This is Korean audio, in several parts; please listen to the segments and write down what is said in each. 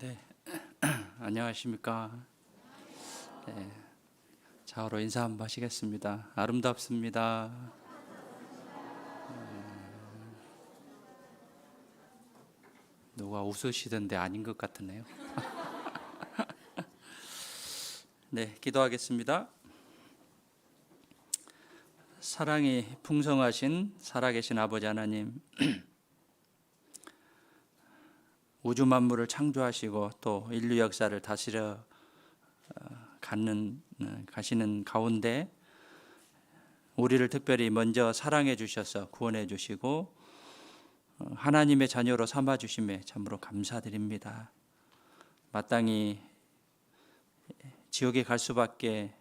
네, 안녕하십니까. 네, 좌우로 인사 한번 하시겠습니다. 아름답습니다. 누가 웃으시던데 아닌 것 같으네요. 네, 기도하겠습니다. 사랑이 풍성하신 살아계신 아버지 하나님, 우주 만물을 창조하시고 또 인류 역사를 다스려 가시는 가운데 우리를 특별히 먼저 사랑해 주셔서 구원해 주시고 하나님의 자녀로 삼아 주심에 참으로 감사드립니다. 마땅히 지옥에 갈 수밖에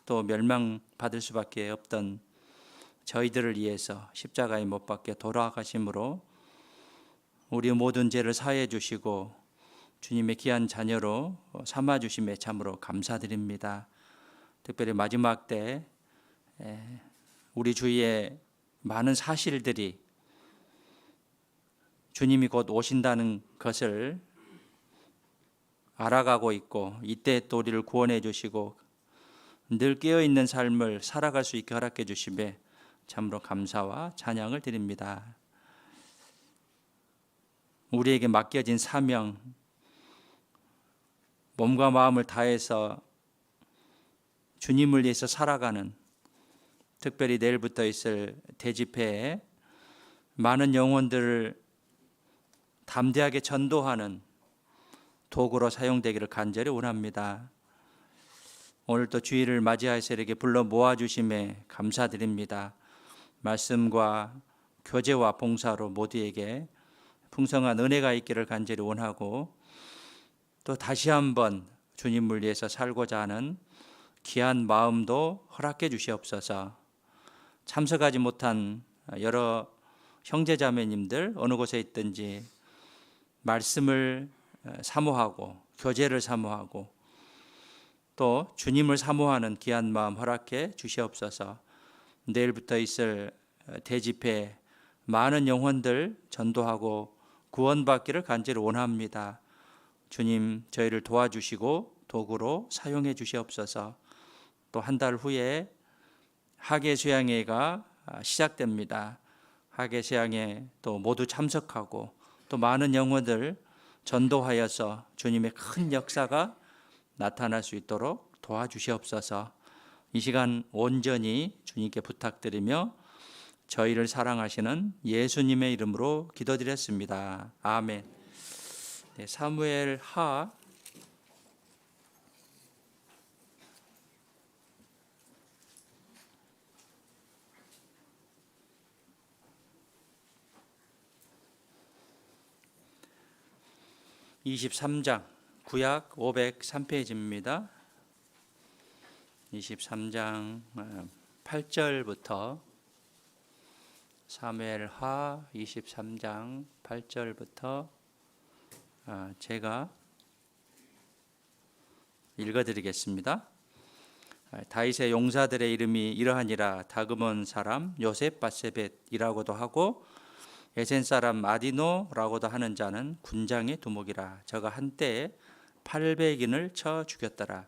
또 멸망받을 수밖에 없던 저희들을 위해서 십자가에 못 박혀 돌아가심으로 우리 모든 죄를 사해 주시고 주님의 귀한 자녀로 삼아 주심에 참으로 감사드립니다. 특별히 마지막 때 우리 주위에 많은 사실들이 주님이 곧 오신다는 것을 알아가고 있고 이때 또 우리를 구원해 주시고 늘 깨어있는 삶을 살아갈 수 있게 허락해 주심에 참으로 감사와 찬양을 드립니다. 우리에게 맡겨진 사명, 몸과 마음을 다해서 주님을 위해서 살아가는, 특별히 내일부터 있을 대집회에 많은 영혼들을 담대하게 전도하는 도구로 사용되기를 간절히 원합니다. 오늘 또 주일을 맞이하여서 이렇게 불러 모아주심에 감사드립니다. 말씀과 교제와 봉사로 모두에게 풍성한 은혜가 있기를 간절히 원하고 또 다시 한번 주님을 위해서 살고자 하는 귀한 마음도 허락해 주시옵소서. 참석하지 못한 여러 형제자매님들 어느 곳에 있든지 말씀을 사모하고 교제를 사모하고 또 주님을 사모하는 귀한 마음 허락해 주시옵소서. 내일부터 있을 대집회 많은 영혼들 전도하고 구원받기를 간절히 원합니다. 주님 저희를 도와주시고 도구로 사용해 주시옵소서. 또 한 달 후에 학예 수양회가 시작됩니다. 학예 수양회 또 모두 참석하고 또 많은 영혼들 전도하여서 주님의 큰 역사가 나타날 수 있도록 도와주시옵소서. 이 시간 온전히 주님께 부탁드리며 저희를 사랑하시는 예수님의 이름으로 기도드렸습니다. 아멘. 네, 사무엘 하 23장 구약 503페이지입니다. 23장 8절부터 사무엘하 23장 8절부터 제가 읽어드리겠습니다. 다윗의 용사들의 이름이 이러하니라. 다그몬 사람 요셉 바세벳이라고도 하고 예센 사람 아디노라고도 하는 자는 군장의 두목이라. 저가 한때에 800인을 쳐 죽였더라.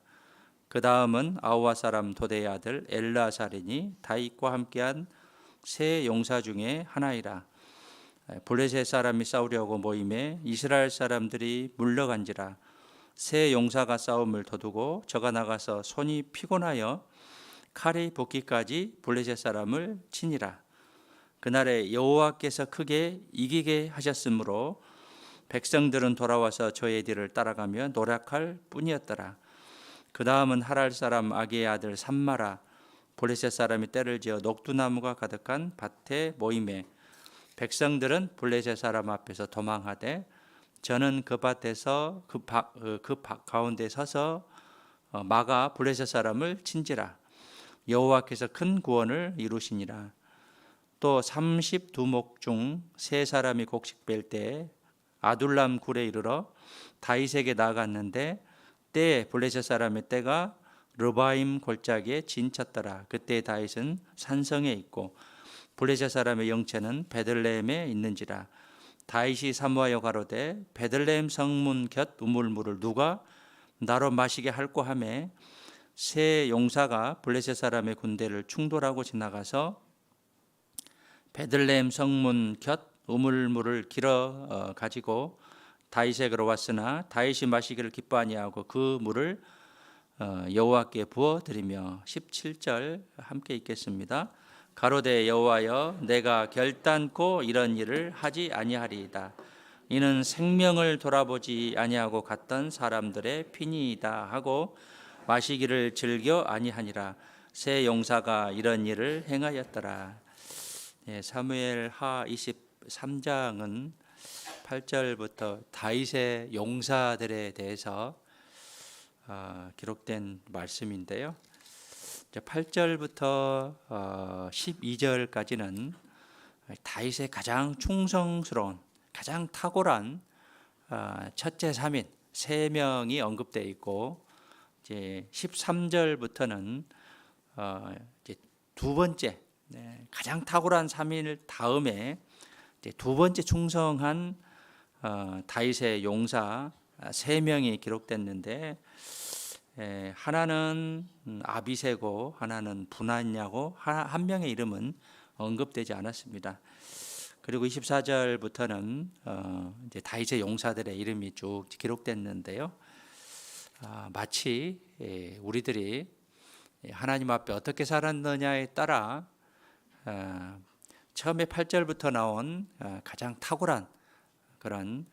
그 다음은 아우와 사람 도대의 아들 엘라살이니 다윗과 함께한 세 용사 중에 하나이라. 블레셋 사람이 싸우려고 모임에 이스라엘 사람들이 물러간지라. 세 용사가 싸움을 도두고 저가 나가서 손이 피곤하여 칼이 붓기까지 블레셋 사람을 치니라. 그날에 여호와께서 크게 이기게 하셨으므로 백성들은 돌아와서 저의 뒤를 따라가며 노력할 뿐이었더라. 그 다음은 하랄 사람 아기의 아들 삼마라. 블레셋 사람이 때를 지어 녹두나무가 가득한 밭에 모임에 백성들은 블레셋 사람 앞에서 도망하되 저는 그 밭에서 그 가운데 서서 막아 블레셋 사람을 친지라. 여호와께서 큰 구원을 이루시니라. 또 32목 중 세 사람이 곡식 뺄 때 아둘람 굴에 이르러 다윗에게 나아갔는데 때에 블레셋 사람의 때가 르바임 골짜기에 진쳤더라. 그때 다윗은 산성에 있고 블레셋 사람의 영체는 베들레헴에 있는지라. 다윗이 사모하여 가로되 베들레헴 성문 곁 우물물을 누가 나로 마시게 할꼬 하매 세 용사가 블레셋 사람의 군대를 충돌하고 지나가서 베들레헴 성문 곁 우물물을 길어 가지고 다윗에게로 왔으나 다윗이 마시기를 기뻐 아니하고 그 물을 여호와께 부어 드리며 17절 함께 읽겠습니다. 가로되 여호와여 내가 결단코 이런 일을 하지 아니하리이다. 이는 생명을 돌아보지 아니하고 갔던 사람들의 피니이다 하고 마시기를 즐겨 아니하니라. 세 용사가 이런 일을 행하였더라. 사무엘하 23장은 8절부터 다윗의 용사들에 대해서 기록된 말씀인데요. 8절부터 12절까지는 다윗의 가장 충성스러운, 가장 탁월한 첫째 3인 3명이 언급되어 있고, 이제 13절부터는 이제 두 번째 가장 탁월한 3인 다음에 이제 두 번째 충성한 다윗의 용사 3명이 기록됐는데, 하나는 아비새고 하나는 분하냐고 한 명의 이름은 언급되지 않았습니다. 그리고 24절부터는 이제 다윗의 용사들의 이름이 쭉 기록됐는데요. 마치 우리들이 하나님 앞에 어떻게 살았느냐에 따라 처음에 8절부터 나온 가장 탁월한 그런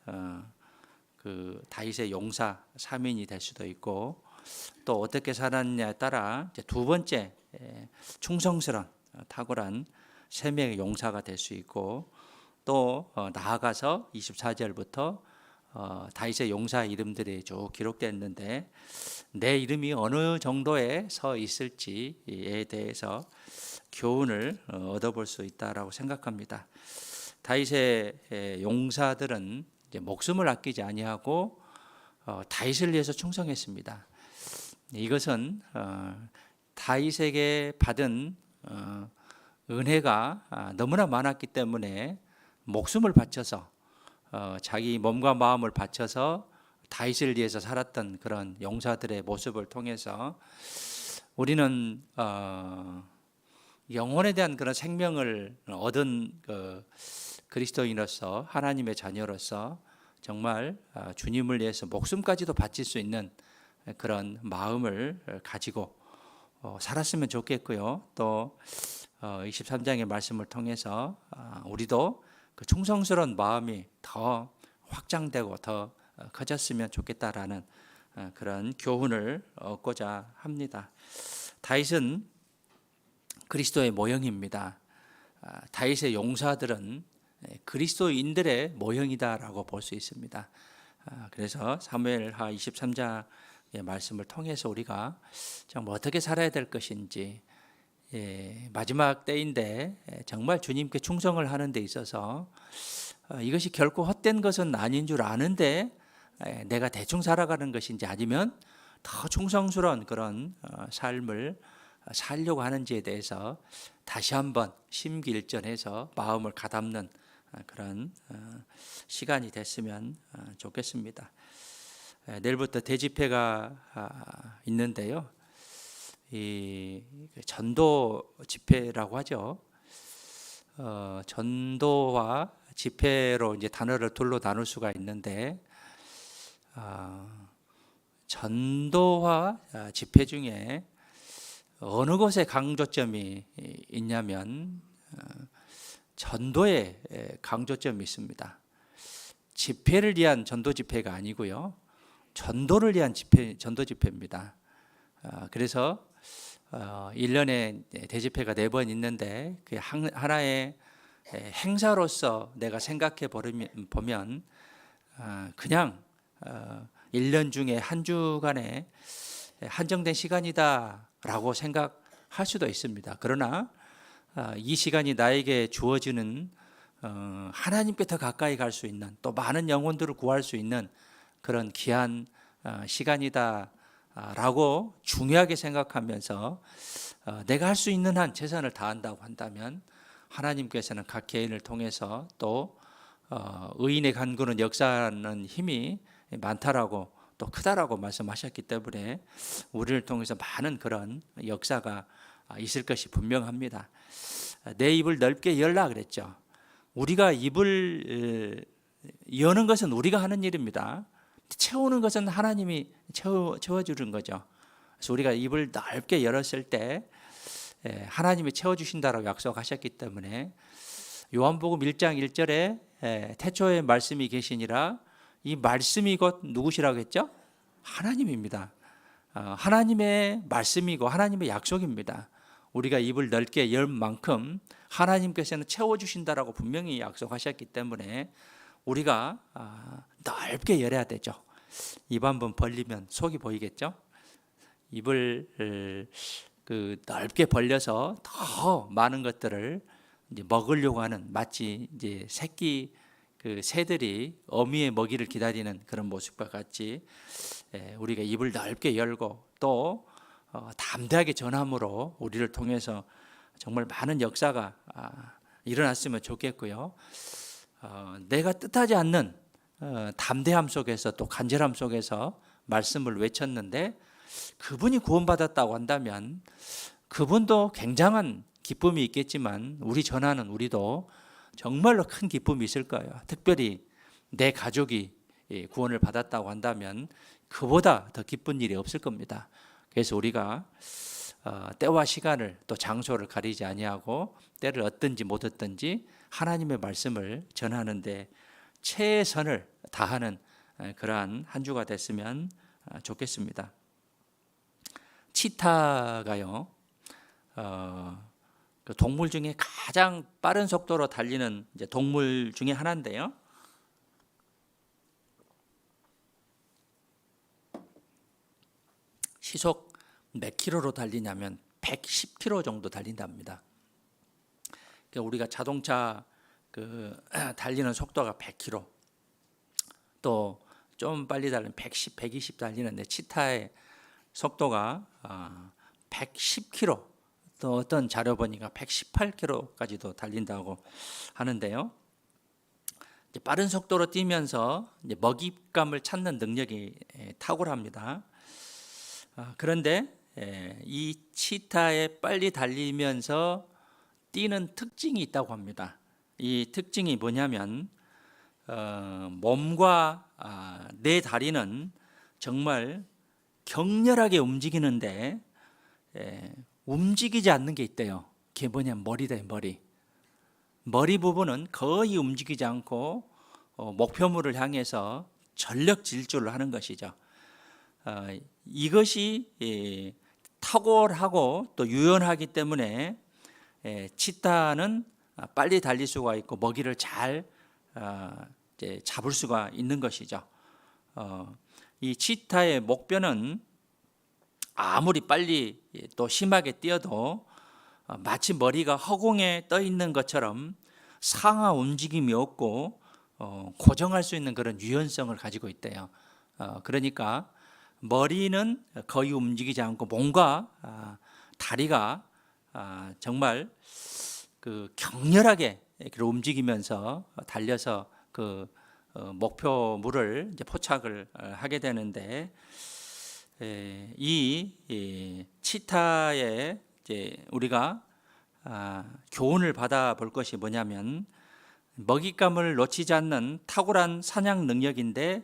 그 다윗의 용사 3인이 될 수도 있고, 또 어떻게 살았냐에 따라 이제 두 번째 충성스러운 탁월한 3명의 용사가 될 수 있고, 또 나아가서 24절부터 다윗의 용사 이름들이 쭉 기록됐는데, 내 이름이 어느 정도에 서 있을지에 대해서 교훈을 얻어볼 수 있다라고 생각합니다. 다윗의 용사들은 이제 목숨을 아끼지 아니하고 다윗을 위해서 충성했습니다. 이것은 다윗에게 받은 은혜가 너무나 많았기 때문에 목숨을 바쳐서 자기 몸과 마음을 바쳐서 다윗을 위해서 살았던 그런 용사들의 모습을 통해서 우리는 영혼에 대한 그런 생명을 얻은 그리스도인으로서, 하나님의 자녀로서 정말 주님을 위해서 목숨까지도 바칠 수 있는 그런 마음을 가지고 살았으면 좋겠고요. 또 23장의 말씀을 통해서 우리도 그 충성스러운 마음이 더 확장되고 더 커졌으면 좋겠다라는 그런 교훈을 얻고자 합니다. 다윗은 그리스도의 모형입니다. 다윗의 용사들은 그리스도인들의 모형이다라고 볼 수 있습니다. 그래서 사무엘하 23장의 말씀을 통해서 우리가 정말 어떻게 살아야 될 것인지, 마지막 때인데 정말 주님께 충성을 하는 데 있어서 이것이 결코 헛된 것은 아닌 줄 아는데 내가 대충 살아가는 것인지, 아니면 더 충성스러운 그런 삶을 살려고 하는지에 대해서 다시 한번 심기일전해서 마음을 가다듬는 그런 시간이 됐으면 좋겠습니다. 내일부터 대집회가 있는데요. 이 전도 집회라고 하죠. 전도와 집회로 이제 단어를 둘로 나눌 수가 있는데, 전도와 집회 중에 어느 것에 강조점이 있냐면 전도에 강조점이 있습니다. 집회를 위한 전도 집회가 아니고요, 전도를 위한 전도 집회입니다. 그래서 1년에 대집회가 4번 있는데, 그 하나의 행사로서 내가 생각해 보면 그냥 1년 중에 한 주간의 한정된 시간이다라고 생각할 수도 있습니다. 그러나 이 시간이 나에게 주어지는 하나님께 더 가까이 갈 수 있는, 또 많은 영혼들을 구할 수 있는 그런 귀한 시간이다라고 중요하게 생각하면서 내가 할 수 있는 한 최선을 다한다고 한다면, 하나님께서는 각 개인을 통해서 또 의인의 간구는 역사하는 힘이 많다라고 또 크다라고 말씀하셨기 때문에 우리를 통해서 많은 그런 역사가 있을 것이 분명합니다. 내 입을 넓게 열라 그랬죠. 우리가 입을 여는 것은 우리가 하는 일입니다. 채우는 것은 하나님이 채워주는 거죠. 그래서 우리가 입을 넓게 열었을 때 하나님이 채워주신다라고 약속하셨기 때문에 요한복음 1장 1절에 태초에 말씀이 계시니라, 이 말씀이 곧 누구시라고 했죠? 하나님입니다. 하나님의 말씀이고 하나님의 약속입니다. 우리가 입을 넓게 열 만큼 하나님께서는 채워주신다라고 분명히 약속하셨기 때문에 우리가 넓게 열어야 되죠. 입 한번 벌리면 속이 보이겠죠? 입을 넓게 벌려서 더 많은 것들을 이제 먹으려고 하는, 마치 이제 새끼 새들이 어미의 먹이를 기다리는 그런 모습과 같이 우리가 입을 넓게 열고 또 담대하게 전함으로 우리를 통해서 정말 많은 역사가 일어났으면 좋겠고요. 내가 뜻하지 않는 담대함 속에서 또 간절함 속에서 말씀을 외쳤는데 그분이 구원받았다고 한다면 그분도 굉장한 기쁨이 있겠지만 우리 전하는 우리도 정말로 큰 기쁨이 있을 거예요. 특별히 내 가족이 구원을 받았다고 한다면 그보다 더 기쁜 일이 없을 겁니다. 그래서 우리가 때와 시간을 또 장소를 가리지 아니하고 때를 얻든지 못 얻든지 하나님의 말씀을 전하는데 최선을 다하는 그러한 한 주가 됐으면 좋겠습니다. 치타가요, 그 동물 중에 가장 빠른 속도로 달리는 이제 동물 중에 하나인데요. 시속 몇 킬로로 달리냐면 110킬로 정도 달린답니다. 그러니까 우리가 자동차 달리는 속도가 100킬로, 또 좀 빨리 달리면 110, 120 달리는데 치타의 속도가 110킬로, 또 어떤 자료 보니까 118킬로까지도 달린다고 하는데요. 이제 빠른 속도로 뛰면서 이제 먹잇감을 찾는 능력이 탁월합니다. 그런데 이 치타에 빨리 달리면서 뛰는 특징이 있다고 합니다. 이 특징이 뭐냐면 몸과 내 다리는 정말 격렬하게 움직이는데 움직이지 않는 게 있대요. 그게 뭐냐면 머리다. 머리 부분은 거의 움직이지 않고 목표물을 향해서 전력 질주를 하는 것이죠. 이것이 탁월하고 또 유연하기 때문에 치타는 빨리 달릴 수가 있고 먹이를 잘 잡을 수가 있는 것이죠. 이 치타의 목뼈는 아무리 빨리 또 심하게 뛰어도 마치 머리가 허공에 떠 있는 것처럼 상하 움직임이 없고 고정할 수 있는 그런 유연성을 가지고 있대요. 그러니까 머리는 거의 움직이지 않고 몸과 다리가 정말 격렬하게 움직이면서 달려서 목표물을 이제 포착을 하게 되는데, 이 치타의 이제 우리가 교훈을 받아볼 것이 뭐냐면 먹잇감을 놓치지 않는 탁월한 사냥 능력인데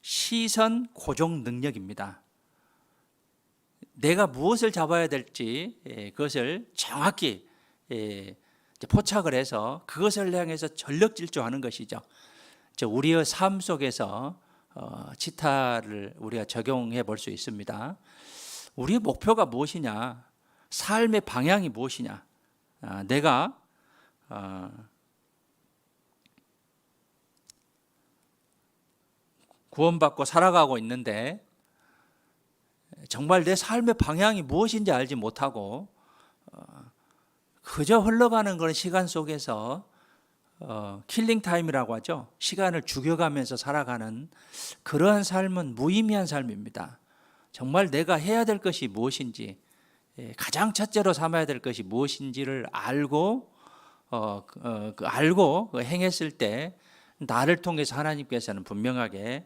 시선 고정 능력입니다. 내가 무엇을 잡아야 될지 그것을 정확히 포착을 해서 그것을 향해서 전력 질주하는 것이죠. 우리의 삶 속에서 치타를 우리가 적용해 볼 수 있습니다. 우리의 목표가 무엇이냐, 삶의 방향이 무엇이냐, 내가 구원받고 살아가고 있는데 정말 내 삶의 방향이 무엇인지 알지 못하고 그저 흘러가는 그런 시간 속에서 킬링 타임이라고 하죠. 시간을 죽여가면서 살아가는 그러한 삶은 무의미한 삶입니다. 정말 내가 해야 될 것이 무엇인지, 가장 첫째로 삼아야 될 것이 무엇인지를 알고 행했을 때 나를 통해서 하나님께서는 분명하게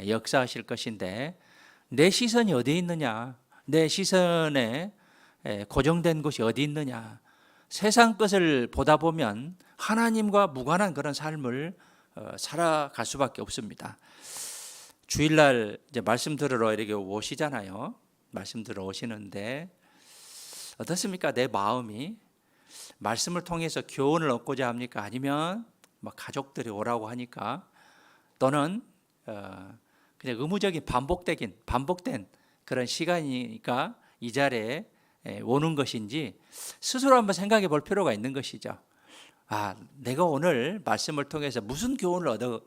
역사하실 것인데 내 시선이 어디에 있느냐, 내 시선에 고정된 곳이 어디 있느냐, 세상 것을 보다 보면 하나님과 무관한 그런 삶을 살아갈 수밖에 없습니다. 주일날 이제 말씀 들으러 이렇게 오시잖아요. 말씀 들으러 오시는데 어떻습니까? 내 마음이 말씀을 통해서 교훈을 얻고자 합니까? 아니면 막 가족들이 오라고 하니까, 또는 그냥 의무적인 반복된 그런 시간이니까 이 자리에 오는 것인지 스스로 한번 생각해 볼 필요가 있는 것이죠. 내가 오늘 말씀을 통해서 무슨 교훈을 얻을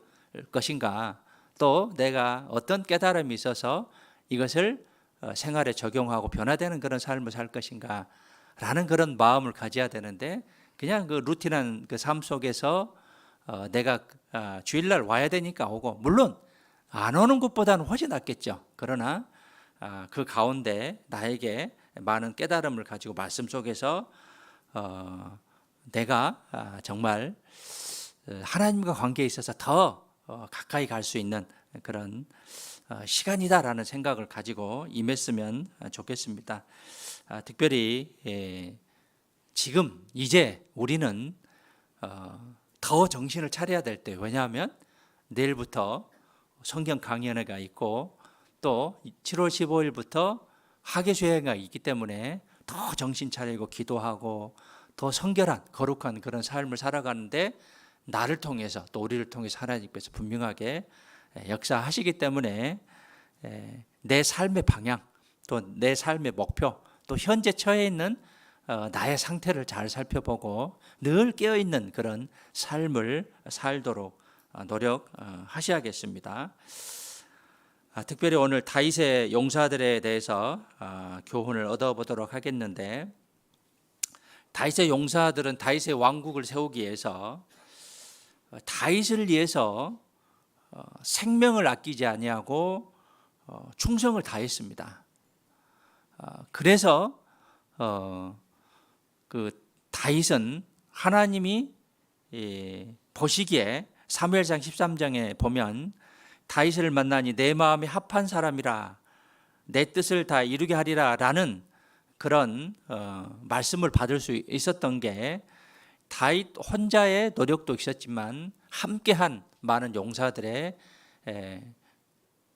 것인가, 또 내가 어떤 깨달음이 있어서 이것을 생활에 적용하고 변화되는 그런 삶을 살 것인가 라는 그런 마음을 가져야 되는데, 그냥 그 루틴한 그 삶 속에서 내가 주일날 와야 되니까 오고, 물론 안 오는 것보다는 훨씬 낫겠죠. 그러나 그 가운데 나에게 많은 깨달음을 가지고 말씀 속에서 내가 정말 하나님과 관계에 있어서 더 가까이 갈 수 있는 그런 시간이다라는 생각을 가지고 임했으면 좋겠습니다. 특별히 지금 이제 우리는 더 정신을 차려야 될 때, 왜냐하면 내일부터 성경 강연회가 있고 또 7월 15일부터 학예수행회가 있기 때문에 더 정신 차리고 기도하고 더 성결한 거룩한 그런 삶을 살아가는데, 나를 통해서 또 우리를 통해서 하나님께서 분명하게 역사하시기 때문에 내 삶의 방향, 또 내 삶의 목표, 또 현재 처해 있는 나의 상태를 잘 살펴보고 늘 깨어있는 그런 삶을 살도록 노력하셔야겠습니다. 특별히 오늘 다윗의 용사들에 대해서 교훈을 얻어보도록 하겠는데, 다윗의 용사들은 다윗의 왕국을 세우기 위해서 다윗을 위해서 생명을 아끼지 아니하고 충성을 다했습니다. 그래서 그 다윗은 하나님이 보시기에 사무엘상 13장에 보면 다윗을 만나니 내 마음이 합한 사람이라 내 뜻을 다 이루게 하리라 라는 그런 말씀을 받을 수 있었던 게, 다윗 혼자의 노력도 있었지만 함께한 많은 용사들의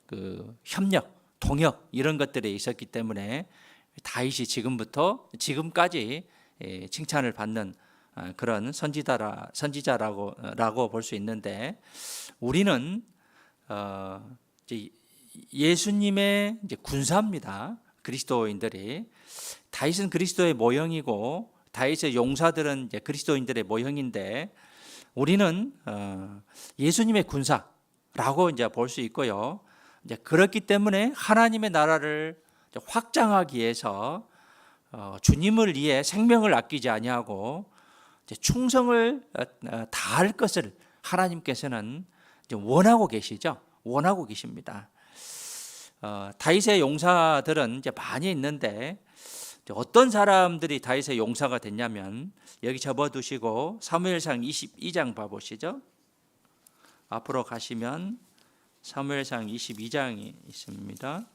그 협력, 동역 이런 것들이 있었기 때문에 다윗이 지금까지 칭찬을 받는 그런 선지자라고 볼 수 있는데, 우리는 예수님의 이제 군사입니다. 그리스도인들이. 다윗은 그리스도의 모형이고 다윗의 용사들은 이제 그리스도인들의 모형인데, 우리는 예수님의 군사라고 이제 볼 수 있고요. 이제 그렇기 때문에 하나님의 나라를 확장하기 위해서 주님을 위해 생명을 아끼지 아니하고 충성을 다할 것을 하나님께서는 원하고 계시죠. 원하고 계십니다. 다윗의 용사들은 이제 많이 있는데, 어떤 사람들이 다윗의 용사가 됐냐면, 여기 접어두시고 사무엘상 22장 봐보시죠. 앞으로 가시면 사무엘상 22장이 있습니다.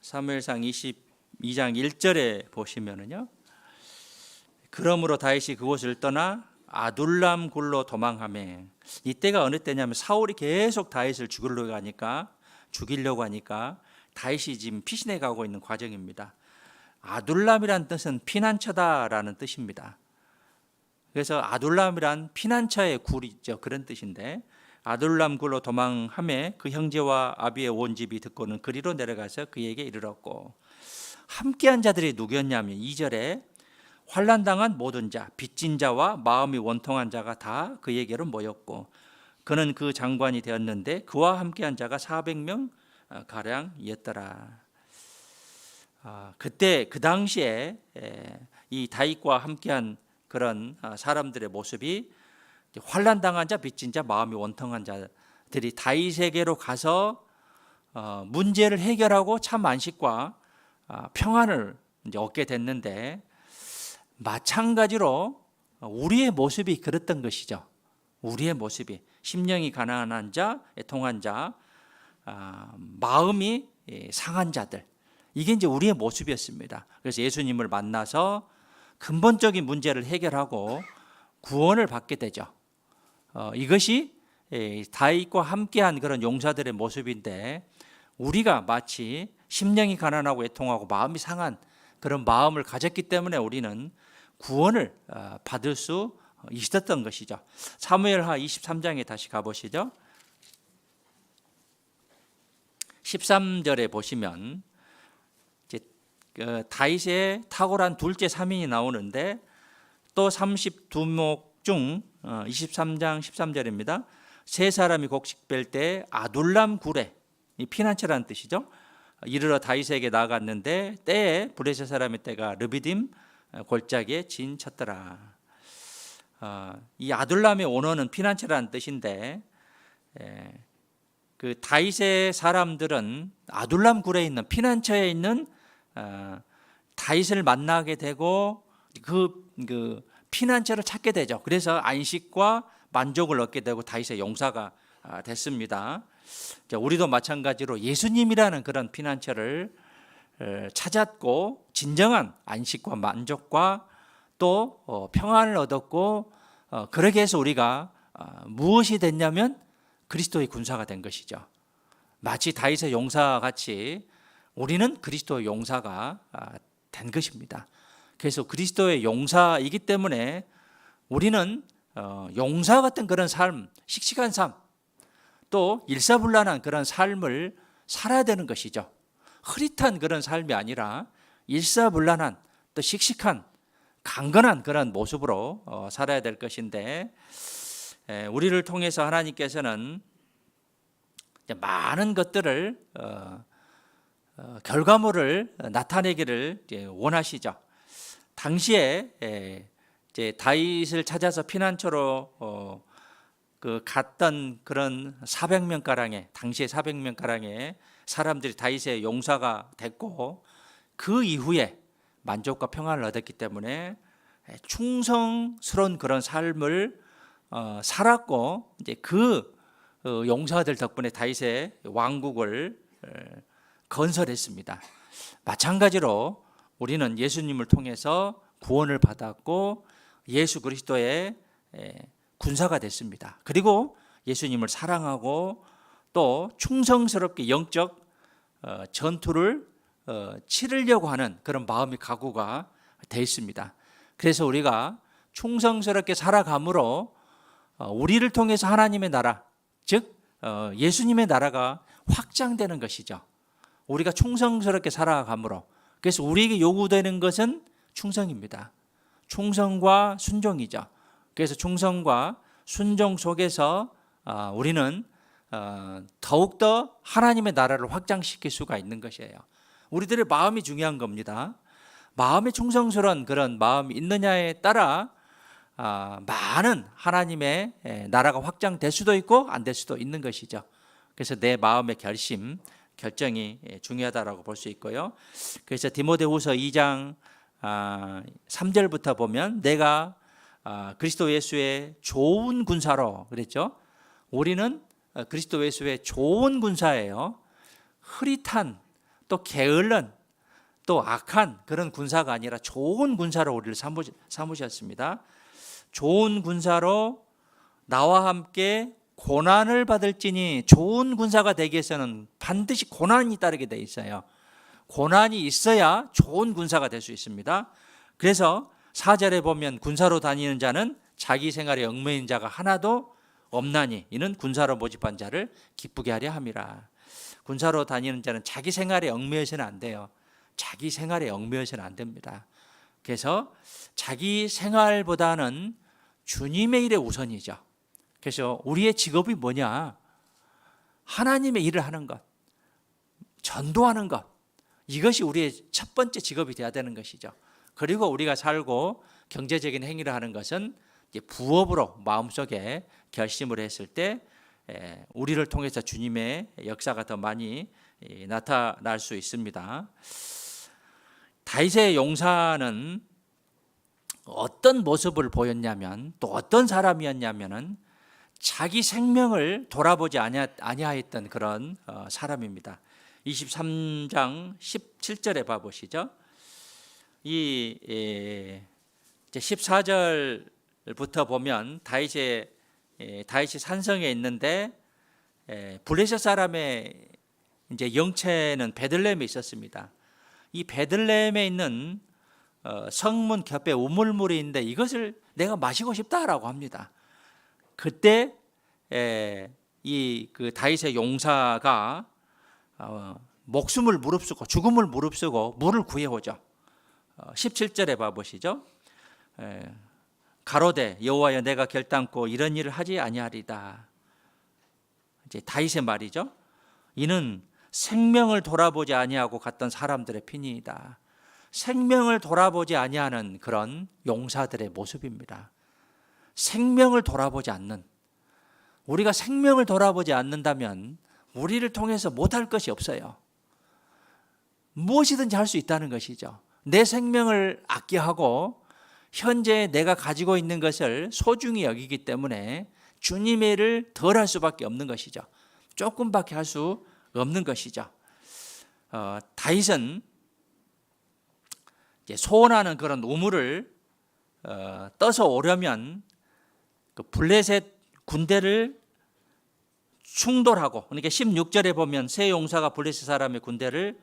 사무엘상 22장 1절에 보시면은요, 그러므로 다윗이 그곳을 떠나 아둘람 굴로 도망하매, 이때가 어느 때냐면 사울이 계속 다윗을 죽이려고 하니까 다윗이 지금 피신해 가고 있는 과정입니다. 아둘람이란 뜻은 피난처다라는 뜻입니다. 그래서 아둘람이란 피난처의 굴이죠. 그런 뜻인데, 아둘람 굴로 도망하매 그 형제와 아비의 온 집이 듣고는 그리로 내려가서 그에게 이르렀고, 함께한 자들이 누구였냐면 2절에 환난당한 모든 자, 빚진 자와 마음이 원통한 자가 다 그에게로 모였고, 그는 그 장관이 되었는데 그와 함께한 자가 400명 가량이었더라. 그때 그 당시에 이 다윗과 함께한 그런 사람들의 모습이 환난 당한 자, 빚진 자, 마음이 원통한 자들이 다윗에게로 가서 문제를 해결하고 참 안식과 평안을 이제 얻게 됐는데, 마찬가지로 우리의 모습이 그랬던 것이죠. 우리의 모습이 심령이 가난한 자, 애통한 자, 마음이 상한 자들, 이게 이제 우리의 모습이었습니다. 그래서 예수님을 만나서 근본적인 문제를 해결하고 구원을 받게 되죠. 이것이 다윗과 함께한 그런 용사들의 모습인데, 우리가 마치 심령이 가난하고 애통하고 마음이 상한 그런 마음을 가졌기 때문에 우리는 구원을 받을 수 있었던 것이죠. 사무엘하 23장에 다시 가보시죠. 13절에 보시면 이제 다윗의 탁월한 둘째 3인이 나오는데, 또 32목 중 23장 13절입니다. 세 사람이 곡식 뺄 때 아둘람 굴에, 이 피난처라는 뜻이죠, 이르러 다윗에게 나아갔는데 때에 브레셋 사람의 떼가 르비딤 골짜기에 진쳤더라. 이 아둘람의 원어는 피난처라는 뜻인데, 그 다윗의 사람들은 아둘람 굴에 있는 피난처에 있는 다윗을 만나게 되고 그 피난처를 찾게 되죠. 그래서 안식과 만족을 얻게 되고 다윗의 용사가 됐습니다. 우리도 마찬가지로 예수님이라는 그런 피난처를 찾았고 진정한 안식과 만족과 또 평안을 얻었고, 그러게 해서 우리가 무엇이 됐냐면 그리스도의 군사가 된 것이죠. 마치 다윗의 용사와 같이 우리는 그리스도의 용사가 된 것입니다. 그래서 그리스도의 용사이기 때문에 우리는 용사 같은 그런 삶, 씩씩한 삶, 또 일사불란한 그런 삶을 살아야 되는 것이죠. 흐릿한 그런 삶이 아니라 일사불란한, 또 씩씩한, 강건한 그런 모습으로 살아야 될 것인데, 우리를 통해서 하나님께서는 많은 것들을 결과물을 나타내기를 원하시죠. 당시에 이제 다윗을 찾아서 피난처로 갔던 그런 400명 가량의, 당시에 400명 가량의 사람들이 다윗의 용사가 됐고, 그 이후에 만족과 평안을 얻었기 때문에 충성스러운 그런 삶을 살았고, 이제 그 용사들 덕분에 다윗의 왕국을 건설했습니다. 마찬가지로 우리는 예수님을 통해서 구원을 받았고 예수 그리스도의 군사가 됐습니다. 그리고 예수님을 사랑하고 또 충성스럽게 영적 전투를 치르려고 하는 그런 마음의 각오가 되어 있습니다. 그래서 우리가 충성스럽게 살아감으로 우리를 통해서 하나님의 나라, 즉 예수님의 나라가 확장되는 것이죠. 우리가 충성스럽게 살아감으로. 그래서 우리에게 요구되는 것은 충성입니다. 충성과 순종이죠. 그래서 충성과 순종 속에서 우리는 더욱더 하나님의 나라를 확장시킬 수가 있는 것이에요. 우리들의 마음이 중요한 겁니다. 마음에 충성스러운 그런 마음이 있느냐에 따라 많은 하나님의 나라가 확장될 수도 있고 안 될 수도 있는 것이죠. 그래서 내 마음의 결정이 중요하다고 볼 수 있고요. 그래서 디모데후서 2장 3절부터 보면 내가 그리스도 예수의 좋은 군사로 그랬죠. 우리는 그리스도 예수의 좋은 군사예요. 흐릿한 또 게을른 또 악한 그런 군사가 아니라 좋은 군사로 우리를 삼으셨습니다. 좋은 군사로 나와 함께 고난을 받을지니, 좋은 군사가 되기 위해서는 반드시 고난이 따르게 돼 있어요. 고난이 있어야 좋은 군사가 될 수 있습니다. 그래서 4절에 보면 군사로 다니는 자는 자기 생활에 얽매인 자가 하나도 없나니 이는 군사로 모집한 자를 기쁘게 하려 함이라. 군사로 다니는 자는 자기 생활에 얽매여서는 안 돼요. 자기 생활에 얽매여서는 안 됩니다. 그래서 자기 생활보다는 주님의 일에 우선이죠. 그래서 우리의 직업이 뭐냐? 하나님의 일을 하는 것, 전도하는 것, 이것이 우리의 첫 번째 직업이 되어야 되는 것이죠. 그리고 우리가 살고 경제적인 행위를 하는 것은 이제 부업으로 마음속에 결심을 했을 때 우리를 통해서 주님의 역사가 더 많이 나타날 수 있습니다. 다윗의 용사는 어떤 모습을 보였냐면, 또 어떤 사람이었냐면은 자기 생명을 돌아보지 아니하였던 그런 사람입니다. 23장 17절에 봐보시죠. 이제 14절부터 보면 다윗이 산성에 있는데 블레셋 사람의 이제 영체는 베들레헴에 있었습니다. 이 베들레헴에 있는 성문 곁에 우물물이 있는데 이것을 내가 마시고 싶다라고 합니다. 그때 이 그 다윗의 용사가 목숨을 무릅쓰고 죽음을 무릅쓰고 물을 구해오죠. 17절에 봐보시죠. 가로되 여호와여 내가 결단코 이런 일을 하지 아니하리다. 이제 다윗의 말이죠. 이는 생명을 돌아보지 아니하고 갔던 사람들의 피니이다. 생명을 돌아보지 아니하는 그런 용사들의 모습입니다. 생명을 돌아보지 않는, 우리가 생명을 돌아보지 않는다면 우리를 통해서 못할 것이 없어요. 무엇이든지 할 수 있다는 것이죠. 내 생명을 아껴하고 현재 내가 가지고 있는 것을 소중히 여기기 때문에 주님의 일을 덜 할 수밖에 없는 것이죠. 조금밖에 할 수 없는 것이죠. 다윗은 소원하는 그런 우물을 떠서 오려면 그 블레셋 군대를 충돌하고, 그러니까 16절에 보면 세 용사가 블레셋 사람의 군대를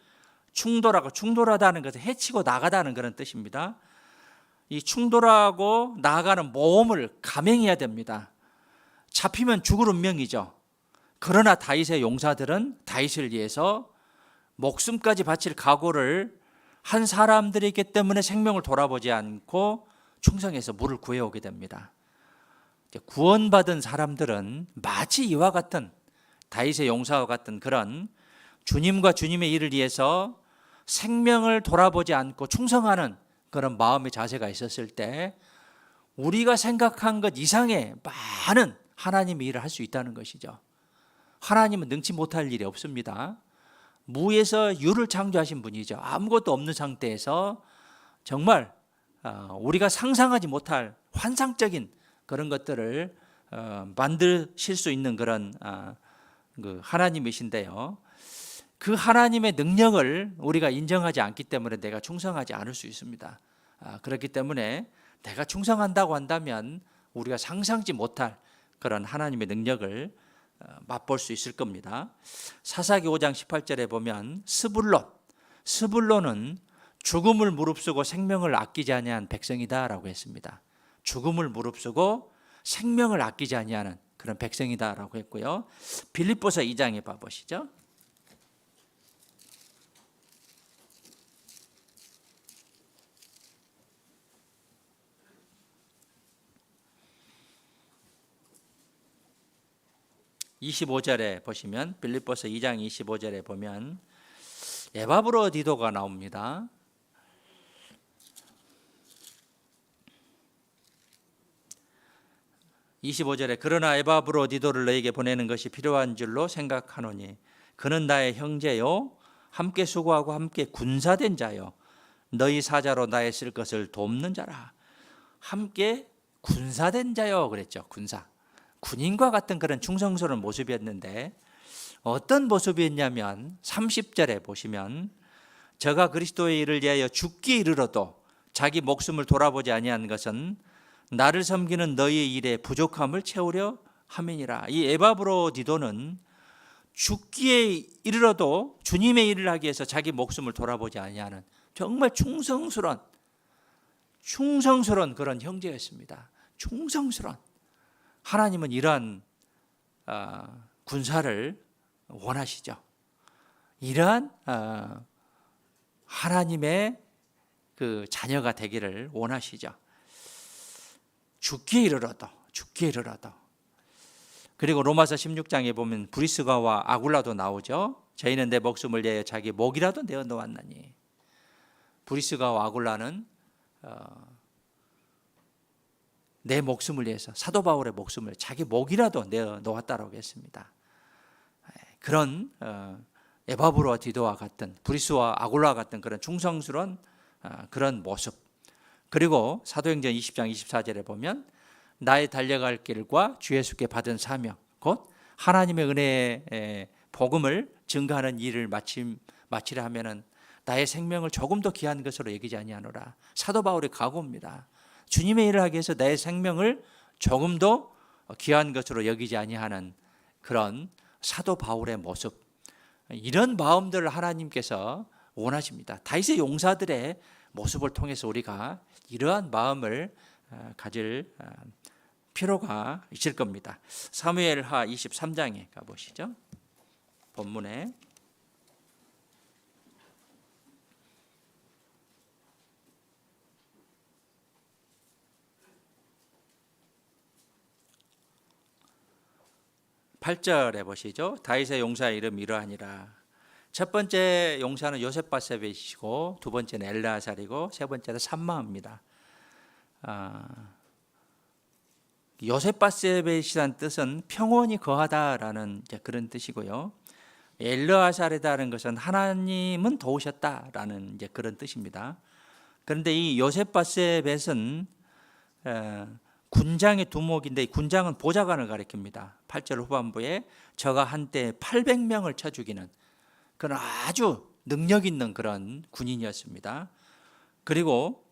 충돌하다는 것은 해치고 나가다는 그런 뜻입니다. 이 충돌하고 나아가는 모험을 감행해야 됩니다. 잡히면 죽을 운명이죠. 그러나 다윗의 용사들은 다윗을 위해서 목숨까지 바칠 각오를 한 사람들이기 때문에 생명을 돌아보지 않고 충성해서 물을 구해오게 됩니다. 구원받은 사람들은 마치 이와 같은 다윗의 용사와 같은 그런 주님과 주님의 일을 위해서 생명을 돌아보지 않고 충성하는 그런 마음의 자세가 있었을 때 우리가 생각한 것 이상의 많은 하나님의 일을 할 수 있다는 것이죠. 하나님은 능치 못할 일이 없습니다. 무에서 유를 창조하신 분이죠. 아무것도 없는 상태에서 정말 우리가 상상하지 못할 환상적인 그런 것들을 만드실 수 있는 그런 그 하나님이신데요. 그 하나님의 능력을 우리가 인정하지 않기 때문에 내가 충성하지 않을 수 있습니다. 그렇기 때문에 내가 충성한다고 한다면 우리가 상상지 못할 그런 하나님의 능력을 맛볼 수 있을 겁니다. 사사기 5장 18절에 보면 스불론은 죽음을 무릅쓰고 생명을 아끼지 아니한 백성이다라고 했습니다. 죽음을 무릅쓰고 생명을 아끼지 아니하는 그런 백성이다라고 했고요. 빌립보서 2장에 봐보시죠. (25절에) 보시면 빌립보서 2장 25절에 보면 에바브로디도가 나옵니다. (25절에) 그러나 에바브로디도를 너에게 보내는 것이 필요한 줄로 생각하노니 그는 나의 형제요 함께 수고하고 함께 군사된 자요 너희 사자로 나의 쓸 것을 돕는 자라. 함께 군사된 자요 그랬죠. 군인과 같은 그런 충성스러운 모습이었는데 어떤 모습이었냐면 30절에 보시면 저가 그리스도의 일을 위하여 죽기에 이르러도 자기 목숨을 돌아보지 아니한 것은 나를 섬기는 너희의 일에 부족함을 채우려 함이니라. 이 에바브로디도는 죽기에 이르러도 주님의 일을 하기 위해서 자기 목숨을 돌아보지 아니하는 정말 충성스러운 그런 형제였습니다. 충성스러운. 하나님은 이러한 군사를 원하시죠. 이러한 하나님의 그 자녀가 되기를 원하시죠. 죽기에 이르러도. 그리고 로마서 16장에 보면 브리스가와 아굴라도 나오죠. 저희는 내 목숨을 위하여 자기 목이라도 내어 놓았나니. 브리스가와 아굴라는 내 목숨을 위해서, 사도 바울의 목숨을 자기 목이라도 내어 놓았다라고 했습니다. 그런 에바브로와 디도와 같은, 브리스와 아굴라와 같은 그런 충성스러운 그런 모습. 그리고 사도행전 20장 24절에 보면 나의 달려갈 길과 주 예수께 받은 사명, 곧 하나님의 은혜의 복음을 증거하는 일을 마치려 하면은 나의 생명을 조금 더 귀한 것으로 여기지 아니하노라. 사도 바울의 각오입니다. 주님의 일을 하기 위해서 나의 생명을 조금 더 귀한 것으로 여기지 아니하는 그런 사도 바울의 모습, 이런 마음들을 하나님께서 원하십니다. 다윗의 용사들의 모습을 통해서 우리가 이러한 마음을 가질 필요가 있을 겁니다. 사무엘하 23장에 가보시죠. 본문에 (8절에) 보시죠. 다윗의 용사의 이름이 이러하니라. 첫 번째 용사는 요셉바세벳이시고, 두 번째는 엘르아살이고, 세 번째는 삼마입니다. 요셉바세벳이라는 뜻은 평온이 거하다라는 그런 뜻이고요. 엘르아살이라는 것은 하나님은 도우셨다라는 그런 뜻입니다. 그런데 이 요셉바세벳은 군장의 두목인데, 군장은 보좌관을 가리킵니다. 8절 후반부에 저가 한때 800명을 쳐 죽이는 그런 아주 능력 있는 그런 군인이었습니다. 그리고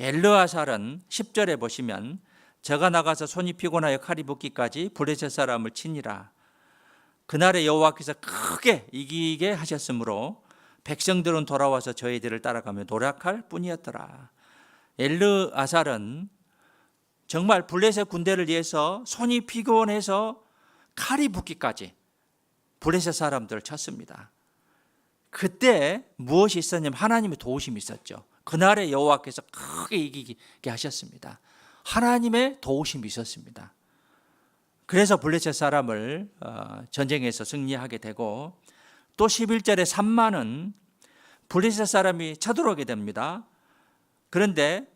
엘르아살은 10절에 보시면 저가 나가서 손이 피곤하여 칼이 붓기까지 블레셋 사람을 치니라. 그날에 여호와께서 크게 이기게 하셨으므로 백성들은 돌아와서 저희들을 따라가며 노력할 뿐이었더라. 엘르아살은 정말 블레셋 군대를 위해서 손이 피곤해서 칼이 붓기까지 블레셋 사람들을 쳤습니다. 그때 무엇이 있었냐면 하나님의 도우심이 있었죠. 그날에 여호와께서 크게 이기게 하셨습니다. 하나님의 도우심이 있었습니다. 그래서 블레셋 사람을 전쟁에서 승리하게 되고, 또 11절에 삼마는 블레셋 사람이 쳐들어오게 됩니다. 그런데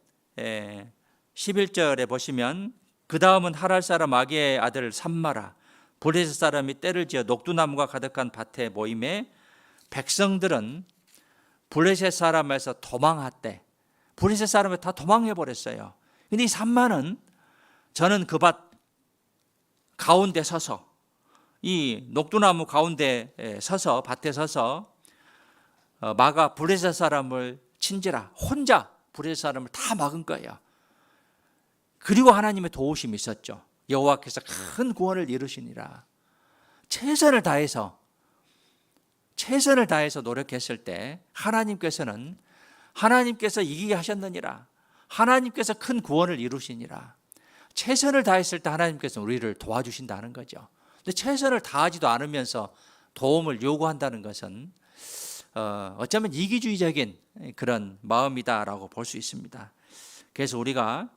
11절에 보시면 그 다음은 하랄 사람 아기의 아들 삼마라. 블레셋 사람이 때를 지어 녹두나무가 가득한 밭에 모임에 백성들은 블레셋 사람에서 도망했대. 블레셋 사람이 다 도망해 버렸어요. 근데 이 삼마는 저는 그 밭 가운데 서서, 이 녹두나무 가운데 서서, 밭에 서서 마가 블레셋 사람을 친지라, 혼자 블레셋 사람을 다 막은 거예요. 그리고 하나님의 도우심이 있었죠. 여호와께서 큰 구원을 이루시니라. 최선을 다해서 노력했을 때 하나님께서 이기게 하셨느니라. 하나님께서 큰 구원을 이루시니라. 최선을 다했을 때 하나님께서 우리를 도와주신다는 거죠. 근데 최선을 다하지도 않으면서 도움을 요구한다는 것은 어쩌면 이기주의적인 그런 마음이다라고 볼 수 있습니다. 그래서 우리가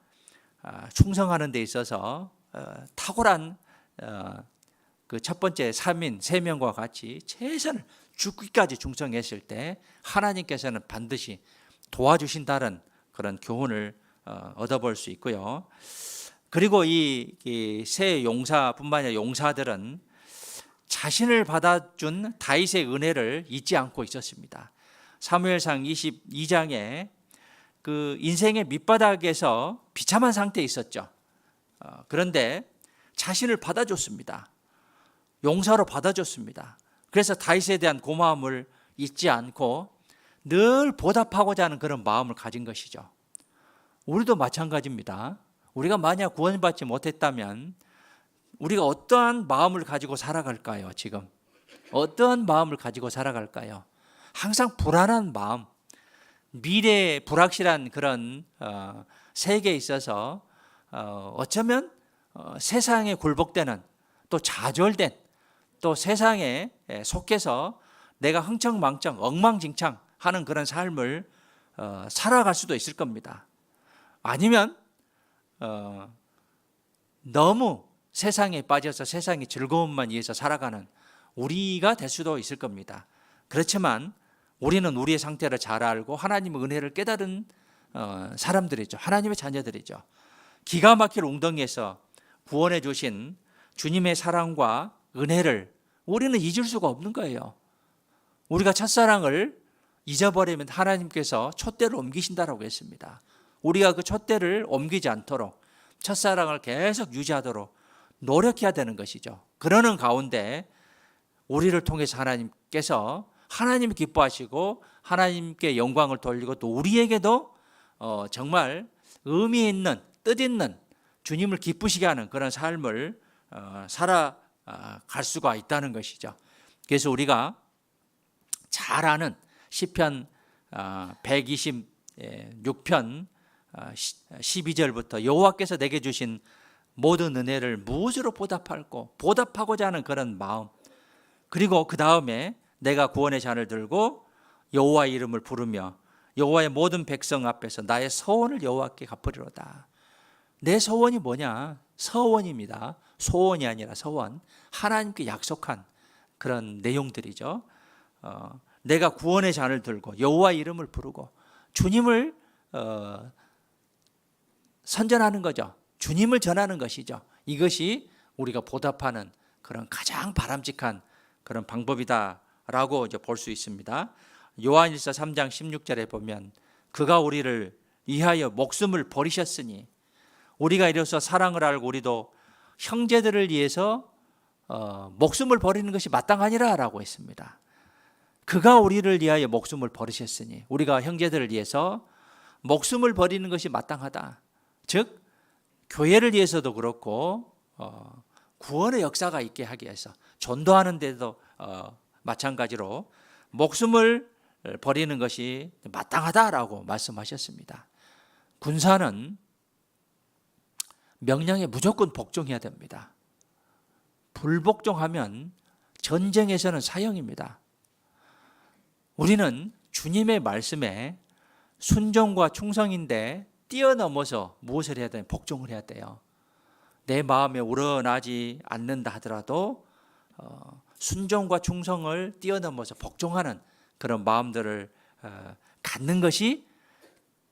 충성하는 데 있어서 탁월한 그 첫 번째 3인 3명과 같이 최선을 죽기까지 충성했을 때 하나님께서는 반드시 도와주신다는 그런 교훈을 얻어볼 수 있고요. 그리고 이 세 용사뿐만 아니라 용사들은 자신을 받아준 다윗의 은혜를 잊지 않고 있었습니다. 사무엘상 22장에 그 인생의 밑바닥에서 비참한 상태에 있었죠. 그런데 자신을 받아줬습니다. 용사로 받아줬습니다. 그래서 다윗에 대한 고마움을 잊지 않고 늘 보답하고자 하는 그런 마음을 가진 것이죠. 우리도 마찬가지입니다. 우리가 만약 구원받지 못했다면 우리가 어떠한 마음을 가지고 살아갈까요? 지금 어떠한 마음을 가지고 살아갈까요? 항상 불안한 마음, 미래에 불확실한 그런 세계에 있어서 어쩌면 세상에 굴복되는, 또 좌절된, 또 세상에 속해서 내가 흥청망청 엉망진창 하는 그런 삶을 살아갈 수도 있을 겁니다. 아니면 너무 세상에 빠져서 세상의 즐거움만 위해서 살아가는 우리가 될 수도 있을 겁니다. 그렇지만 우리는 우리의 상태를 잘 알고 하나님의 은혜를 깨달은 사람들이죠. 하나님의 자녀들이죠. 기가 막힐 웅덩이에서 구원해 주신 주님의 사랑과 은혜를 우리는 잊을 수가 없는 거예요. 우리가 첫사랑을 잊어버리면 하나님께서 촛대를 옮기신다라고 했습니다. 우리가 그 촛대를 옮기지 않도록 첫사랑을 계속 유지하도록 노력해야 되는 것이죠. 그러는 가운데 우리를 통해서 하나님께서 하나님이 기뻐하시고 하나님께 영광을 돌리고 또 우리에게도 정말 의미 있는 뜻 있는 주님을 기쁘시게 하는 그런 삶을 살아갈 수가 있다는 것이죠. 그래서 우리가 잘 아는 시편 126편 12절부터 여호와께서 내게 주신 모든 은혜를 무엇으로 보답하고자 하는 그런 마음, 그리고 그 다음에 내가 구원의 잔을 들고 여호와의 이름을 부르며 여호와의 모든 백성 앞에서 나의 서원을 여호와께 갚으리로다. 내 서원이 뭐냐? 서원입니다. 소원이 아니라 서원. 하나님께 약속한 그런 내용들이죠. 내가 구원의 잔을 들고 여호와의 이름을 부르고 주님을 선전하는 거죠. 주님을 전하는 것이죠. 이것이 우리가 보답하는 그런 가장 바람직한 그런 방법이다라고 이제 볼 수 있습니다. 요한일서 3장 16절에 보면 그가 우리를 위하여 목숨을 버리셨으니 우리가 이로써 사랑을 알고 우리도 형제들을 위해서 목숨을 버리는 것이 마땅하니라라고 했습니다. 그가 우리를 위하여 목숨을 버리셨으니 우리가 형제들을 위해서 목숨을 버리는 것이 마땅하다. 즉 교회를 위해서도 그렇고 구원의 역사가 있게 하기 위해서 전도하는 데도 마찬가지로 목숨을 버리는 것이 마땅하다라고 말씀하셨습니다. 군사는 명령에 무조건 복종해야 됩니다. 불복종하면 전쟁에서는 사형입니다. 우리는 주님의 말씀에 순종과 충성인데 뛰어넘어서 무엇을 해야 돼요? 복종을 해야 돼요. 내 마음에 우러나지 않는다 하더라도 순종과 충성을 뛰어넘어서 복종하는 그런 마음들을 갖는 것이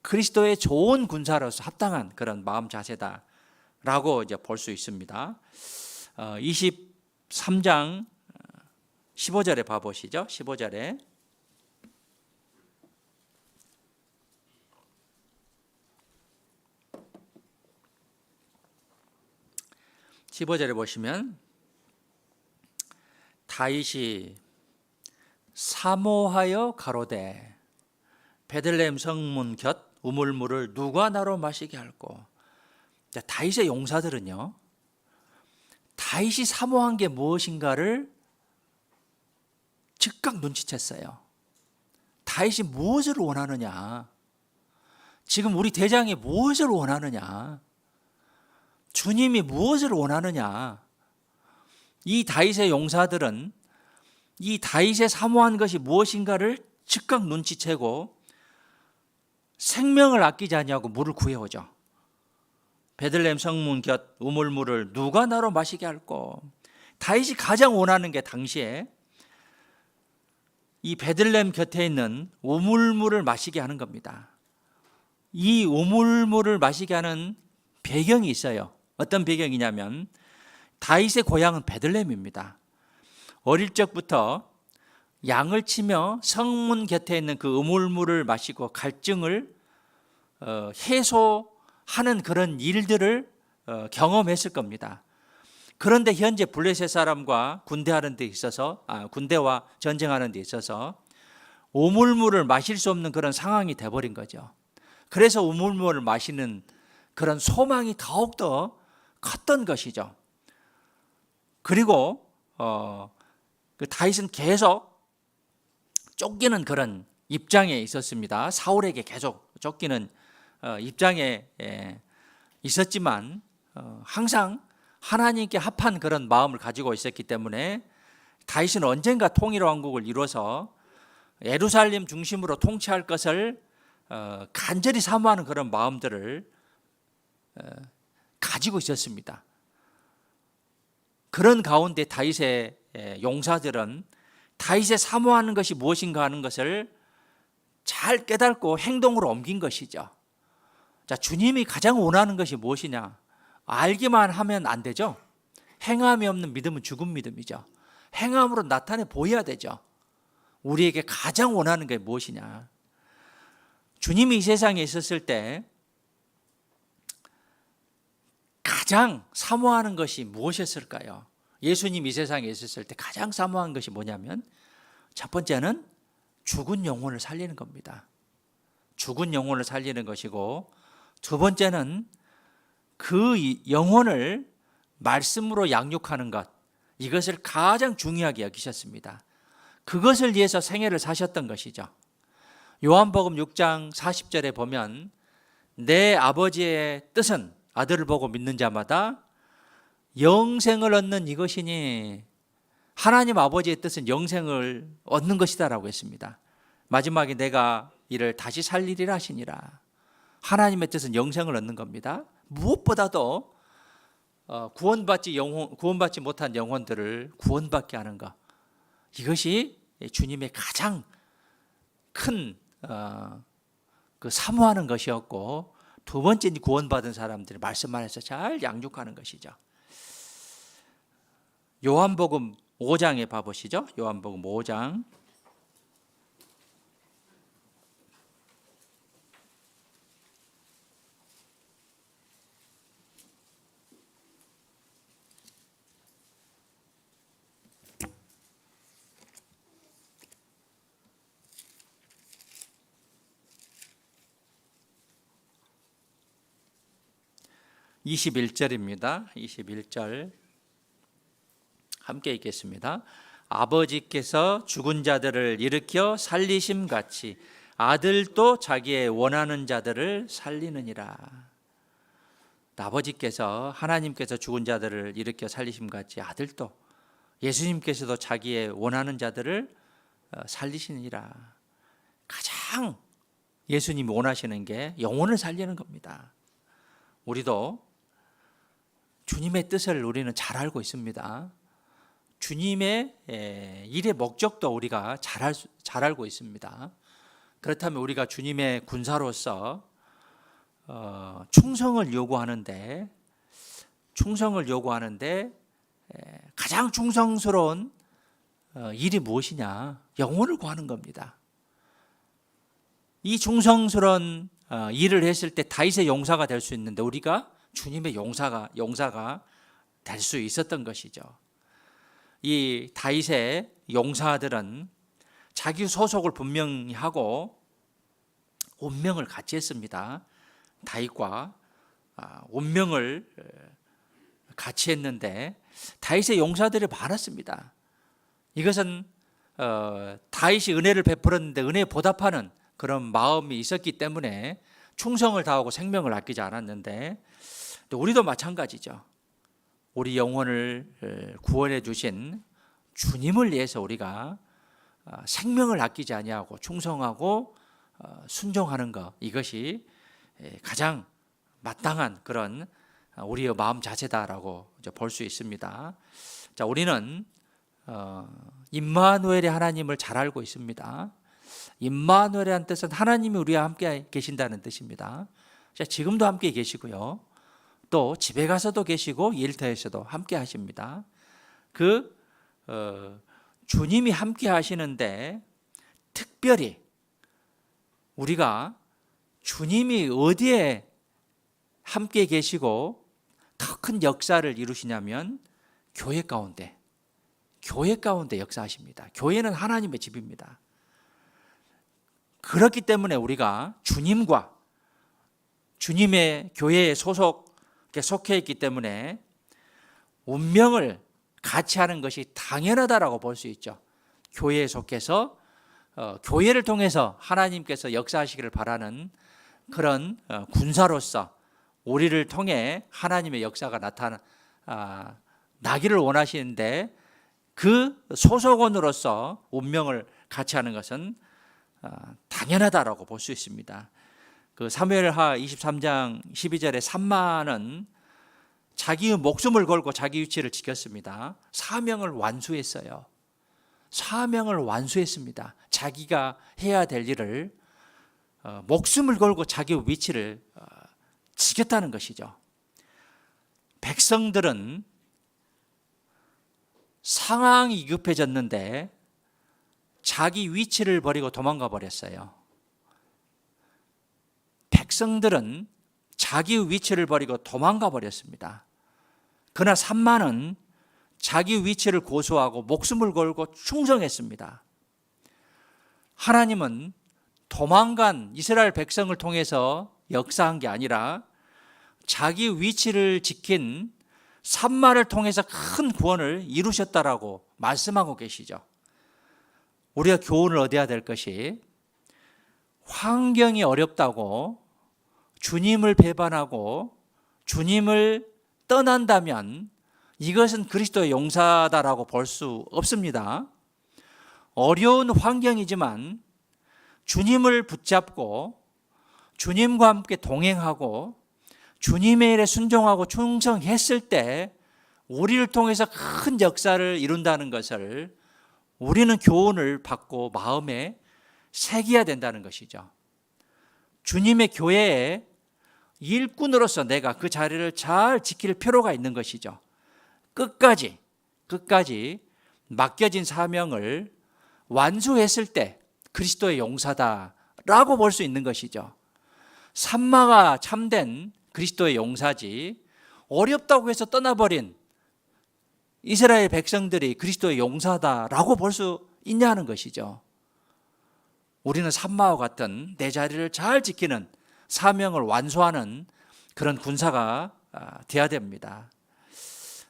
그리스도의 좋은 군사로서 합당한 그런 마음 자세다라고 이제 볼 수 있습니다. 23장 15절에 봐보시죠. 15절에 보시면 다윗이 사모하여 가로되 베들레헴 성문 곁 우물물을 누가 나로 마시게 할꼬. 다윗의 용사들은요, 다윗이 사모한 게 무엇인가를 즉각 눈치챘어요. 다윗이 무엇을 원하느냐, 지금 우리 대장이 무엇을 원하느냐, 주님이 무엇을 원하느냐. 이 다윗의 용사들은 이 다윗의 사모한 것이 무엇인가를 즉각 눈치채고 생명을 아끼지 아니하고 물을 구해오죠. 베들레헴 성문 곁 우물물을 누가 나로 마시게 할꼬. 다윗이 가장 원하는 게 당시에 이 베들레헴 곁에 있는 우물물을 마시게 하는 겁니다. 이 우물물을 마시게 하는 배경이 있어요. 어떤 배경이냐면 다윗의 고향은 베들레헴입니다. 어릴 적부터 양을 치며 성문 곁에 있는 그 우물물을 마시고 갈증을 해소하는 그런 일들을 경험했을 겁니다. 그런데 현재 블레셋 사람과 군대하는 데 있어서 군대와 전쟁하는 데 있어서 우물물을 마실 수 없는 그런 상황이 돼버린 거죠. 그래서 우물물을 마시는 그런 소망이 더욱더 컸던 것이죠. 그리고 그 다윗은 계속 쫓기는 그런 입장에 있었습니다. 사울에게 계속 쫓기는 입장에 있었지만 항상 하나님께 합한 그런 마음을 가지고 있었기 때문에 다윗은 언젠가 통일 왕국을 이루어서 예루살렘 중심으로 통치할 것을 간절히 사모하는 그런 마음들을 가지고 있었습니다. 그런 가운데 다윗의 용사들은 다윗의 사모하는 것이 무엇인가 하는 것을 잘 깨닫고 행동으로 옮긴 것이죠. 자, 주님이 가장 원하는 것이 무엇이냐? 알기만 하면 안 되죠. 행함이 없는 믿음은 죽은 믿음이죠. 행함으로 나타내 보여야 되죠. 우리에게 가장 원하는 게 무엇이냐? 주님이 이 세상에 있었을 때 가장 사모하는 것이 무엇이었을까요? 예수님이 이 세상에 있었을 때 가장 사모한 것이 뭐냐면 첫 번째는 죽은 영혼을 살리는 겁니다. 죽은 영혼을 살리는 것이고, 두 번째는 그 영혼을 말씀으로 양육하는 것, 이것을 가장 중요하게 여기셨습니다. 그것을 위해서 생애를 사셨던 것이죠. 요한복음 6장 40절에 보면 내 아버지의 뜻은 아들을 보고 믿는 자마다 영생을 얻는 이것이니, 하나님 아버지의 뜻은 영생을 얻는 것이다라고 했습니다. 마지막에 내가 이를 다시 살리리라 하시니라. 하나님의 뜻은 영생을 얻는 겁니다. 무엇보다도 구원받지 못한 영혼들을 구원받게 하는 것, 이것이 주님의 가장 큰 그 사모하는 것이었고, 두 번째는 구원받은 사람들이 말씀 안에서 잘 양육하는 것이죠. 요한복음 5장에 봐보시죠. 요한복음 5장. (21절입니다) 21절 함께 읽겠습니다. 아버지께서 죽은 자들을 일으켜 살리심 같이 아들도 자기의 원하는 자들을 살리느니라. 아버지께서, 하나님께서 죽은 자들을 일으켜 살리심 같이 아들도, 예수님께서도 자기의 원하는 자들을 살리시느니라. 가장 예수님이 원하시는 게 영혼을 살리는 겁니다. 우리도 주님의 뜻을 우리는 잘 알고 있습니다. 주님의 일의 목적도 우리가 잘 알고 있습니다. 그렇다면 우리가 주님의 군사로서 충성을 요구하는데 가장 충성스러운 일이 무엇이냐? 영혼을 구하는 겁니다. 이 충성스러운 일을 했을 때 다윗의 용사가 될 수 있는데, 우리가 주님의 용사가 될 수 있었던 것이죠. 이 다윗의 용사들은 자기 소속을 분명히 하고 운명을 같이 했습니다. 다윗과 운명을 같이 했는데 다윗의 용사들이 많았습니다. 이것은 다윗이 은혜를 베풀었는데 은혜에 보답하는 그런 마음이 있었기 때문에 충성을 다하고 생명을 아끼지 않았는데, 우리도 마찬가지죠. 우리 영혼을 구원해 주신 주님을 위해서 우리가 생명을 아끼지 아니하고 충성하고 순종하는 것, 이것이 가장 마땅한 그런 우리의 마음 자세다라고 볼 수 있습니다. 자, 우리는 임마누엘의 하나님을 잘 알고 있습니다. 임마누엘이라는 뜻은 하나님이 우리와 함께 계신다는 뜻입니다. 자, 지금도 함께 계시고요, 또 집에 가서도 계시고 일터에서도 함께 하십니다. 주님이 함께 하시는데 특별히 우리가 주님이 어디에 함께 계시고 더 큰 역사를 이루시냐면 교회 가운데 역사하십니다. 교회는 하나님의 집입니다. 그렇기 때문에 우리가 주님과 주님의 교회에 속해 있기 때문에 운명을 같이 하는 것이 당연하다라고 볼 수 있죠. 교회에 속해서 교회를 통해서 하나님께서 역사하시기를 바라는 그런 군사로서 우리를 통해 하나님의 역사가 나기를 원하시는데, 그 소속원으로서 운명을 같이 하는 것은 당연하다라고 볼 수 있습니다. 그 사무엘하 23장 12절에 삼마는 자기의 목숨을 걸고 자기 위치를 지켰습니다. 사명을 완수했어요. 자기가 해야 될 일을 목숨을 걸고 자기 위치를 지켰다는 것이죠. 백성들은 상황이 급해졌는데 자기 위치를 버리고 도망가 버렸어요. 백성들은 자기 위치를 버리고 도망가 버렸습니다. 그러나 삼만은 자기 위치를 고수하고 목숨을 걸고 충성했습니다. 하나님은 도망간 이스라엘 백성을 통해서 역사한 게 아니라 자기 위치를 지킨 삼만을 통해서 큰 구원을 이루셨다라고 말씀하고 계시죠. 우리가 교훈을 얻어야 될 것이 환경이 어렵다고 주님을 배반하고 주님을 떠난다면 이것은 그리스도의 용사다라고 볼 수 없습니다. 어려운 환경이지만 주님을 붙잡고 주님과 함께 동행하고 주님의 일에 순종하고 충성했을 때 우리를 통해서 큰 역사를 이룬다는 것을 우리는 교훈을 받고 마음에 새겨야 된다는 것이죠. 주님의 교회에 일꾼으로서 내가 그 자리를 잘 지킬 필요가 있는 것이죠. 끝까지 맡겨진 사명을 완수했을 때 그리스도의 용사다라고 볼 수 있는 것이죠. 삼마가 참된 그리스도의 용사지 어렵다고 해서 떠나버린 이스라엘 백성들이 그리스도의 용사다라고 볼 수 있냐는 것이죠. 우리는 삼마와 같은 내 자리를 잘 지키는 사명을 완수하는 그런 군사가 되어야 됩니다.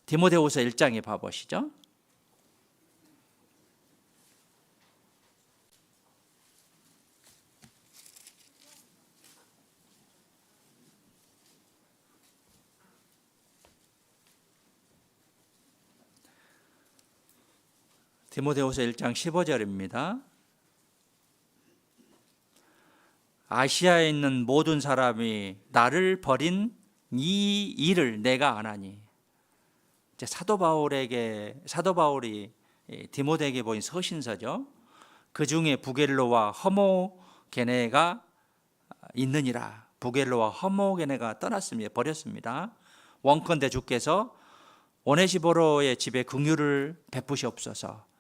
디모데후서 1장에 봐보시죠. 디모데후서 1장 15절입니다. 아시아에 있는 모든 사람이 나를 버린 이 일을 내가 아나니. 이제 사도 바울이 디모데에게 보인 서신서죠. 그 중에 부겔로와 허모게네가 있느니라. 부겔로와 허모게네가 떠났습니다. 버렸습니다. 원컨대 주께서 오네시보로의 집에 긍휼을 베푸시옵소서.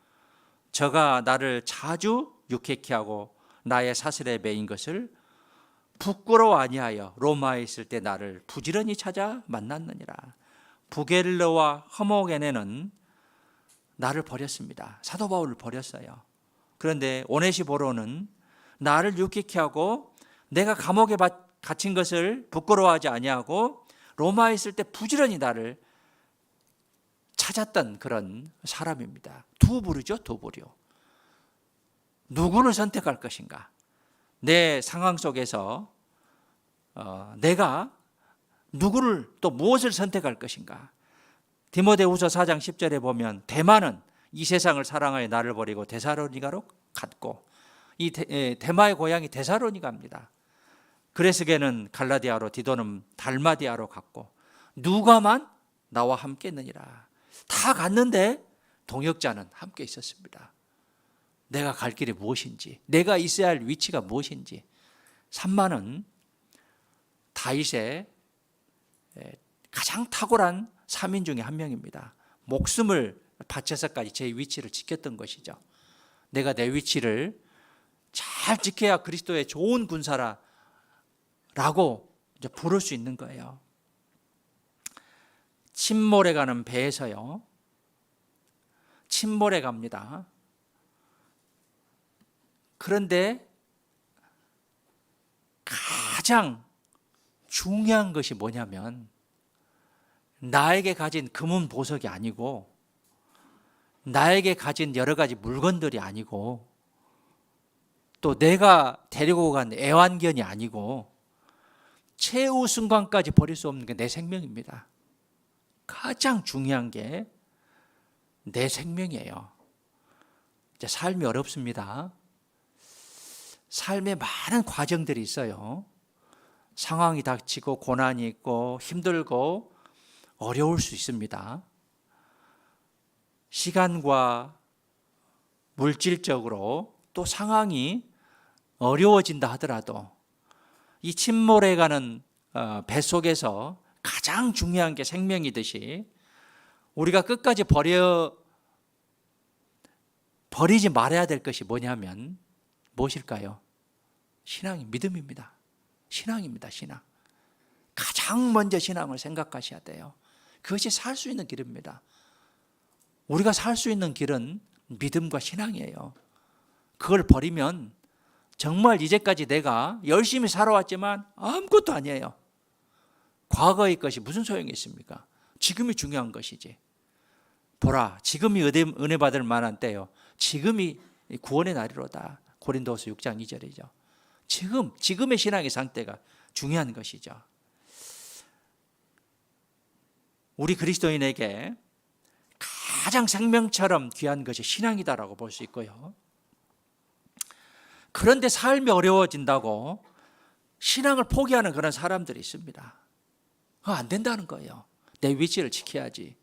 저가 나를 자주 유쾌케 하고 나의 사슬에 매인 것을 부끄러워 아니하여 로마에 있을 때 나를 부지런히 찾아 만났느니라. 부겔로와 허모게네는 나를 버렸습니다. 사도 바울을 버렸어요. 그런데 오네시보로는 나를 유쾌케 하고 내가 감옥에 갇힌 것을 부끄러워하지 아니하고 로마에 있을 때 부지런히 나를 찾았던 그런 사람입니다. 두 부류죠, 두 부류. 누구를 선택할 것인가? 내 상황 속에서 내가 누구를 또 무엇을 선택할 것인가? 디모데후서 4장 10절에 보면 데마는 이 세상을 사랑하여 나를 버리고 데살로니가로 갔고, 이 데마의 고향이 데살로니가입니다. 그레스게는 갈라디아로, 디도는 달마디아로 갔고 누가만 나와 함께 있느니라. 다 갔는데 동역자는 함께 있었습니다. 내가 갈 길이 무엇인지, 내가 있어야 할 위치가 무엇인지. 삼마는 다윗의 가장 탁월한 3인 중에 한 명입니다. 목숨을 바쳐서까지 제 위치를 지켰던 것이죠. 내가 내 위치를 잘 지켜야 그리스도의 좋은 군사라고 이제 부를 수 있는 거예요. 침몰에 가는 배에서요, 침몰에 갑니다. 그런데 가장 중요한 것이 뭐냐면 나에게 가진 금은 보석이 아니고 나에게 가진 여러 가지 물건들이 아니고 또 내가 데리고 간 애완견이 아니고 최후 순간까지 버릴 수 없는 게 내 생명입니다. 가장 중요한 게 내 생명이에요. 이제 삶이 어렵습니다. 삶에 많은 과정들이 있어요. 상황이 닥치고 고난이 있고 힘들고 어려울 수 있습니다. 시간과 물질적으로 또 상황이 어려워진다 하더라도 이 침몰에 가는 뱃속에서 가장 중요한 게 생명이듯이 우리가 끝까지 버리지 말아야 될 것이 뭐냐면 무엇일까요? 신앙이 믿음입니다. 신앙입니다. 신앙. 가장 먼저 신앙을 생각하셔야 돼요. 그것이 살 수 있는 길입니다. 우리가 살 수 있는 길은 믿음과 신앙이에요. 그걸 버리면 정말 이제까지 내가 열심히 살아왔지만 아무것도 아니에요. 과거의 것이 무슨 소용이 있습니까? 지금이 중요한 것이지. 보라, 지금이 은혜 받을 만한 때요. 지금이 구원의 날이로다. 고린도후서 6장 2절이죠. 지금의 신앙의 상태가 중요한 것이죠. 우리 그리스도인에게 가장 생명처럼 귀한 것이 신앙이다라고 볼 수 있고요. 그런데 삶이 어려워진다고 신앙을 포기하는 그런 사람들이 있습니다. 그거 안 된다는 거예요. 내 위치를 지켜야지.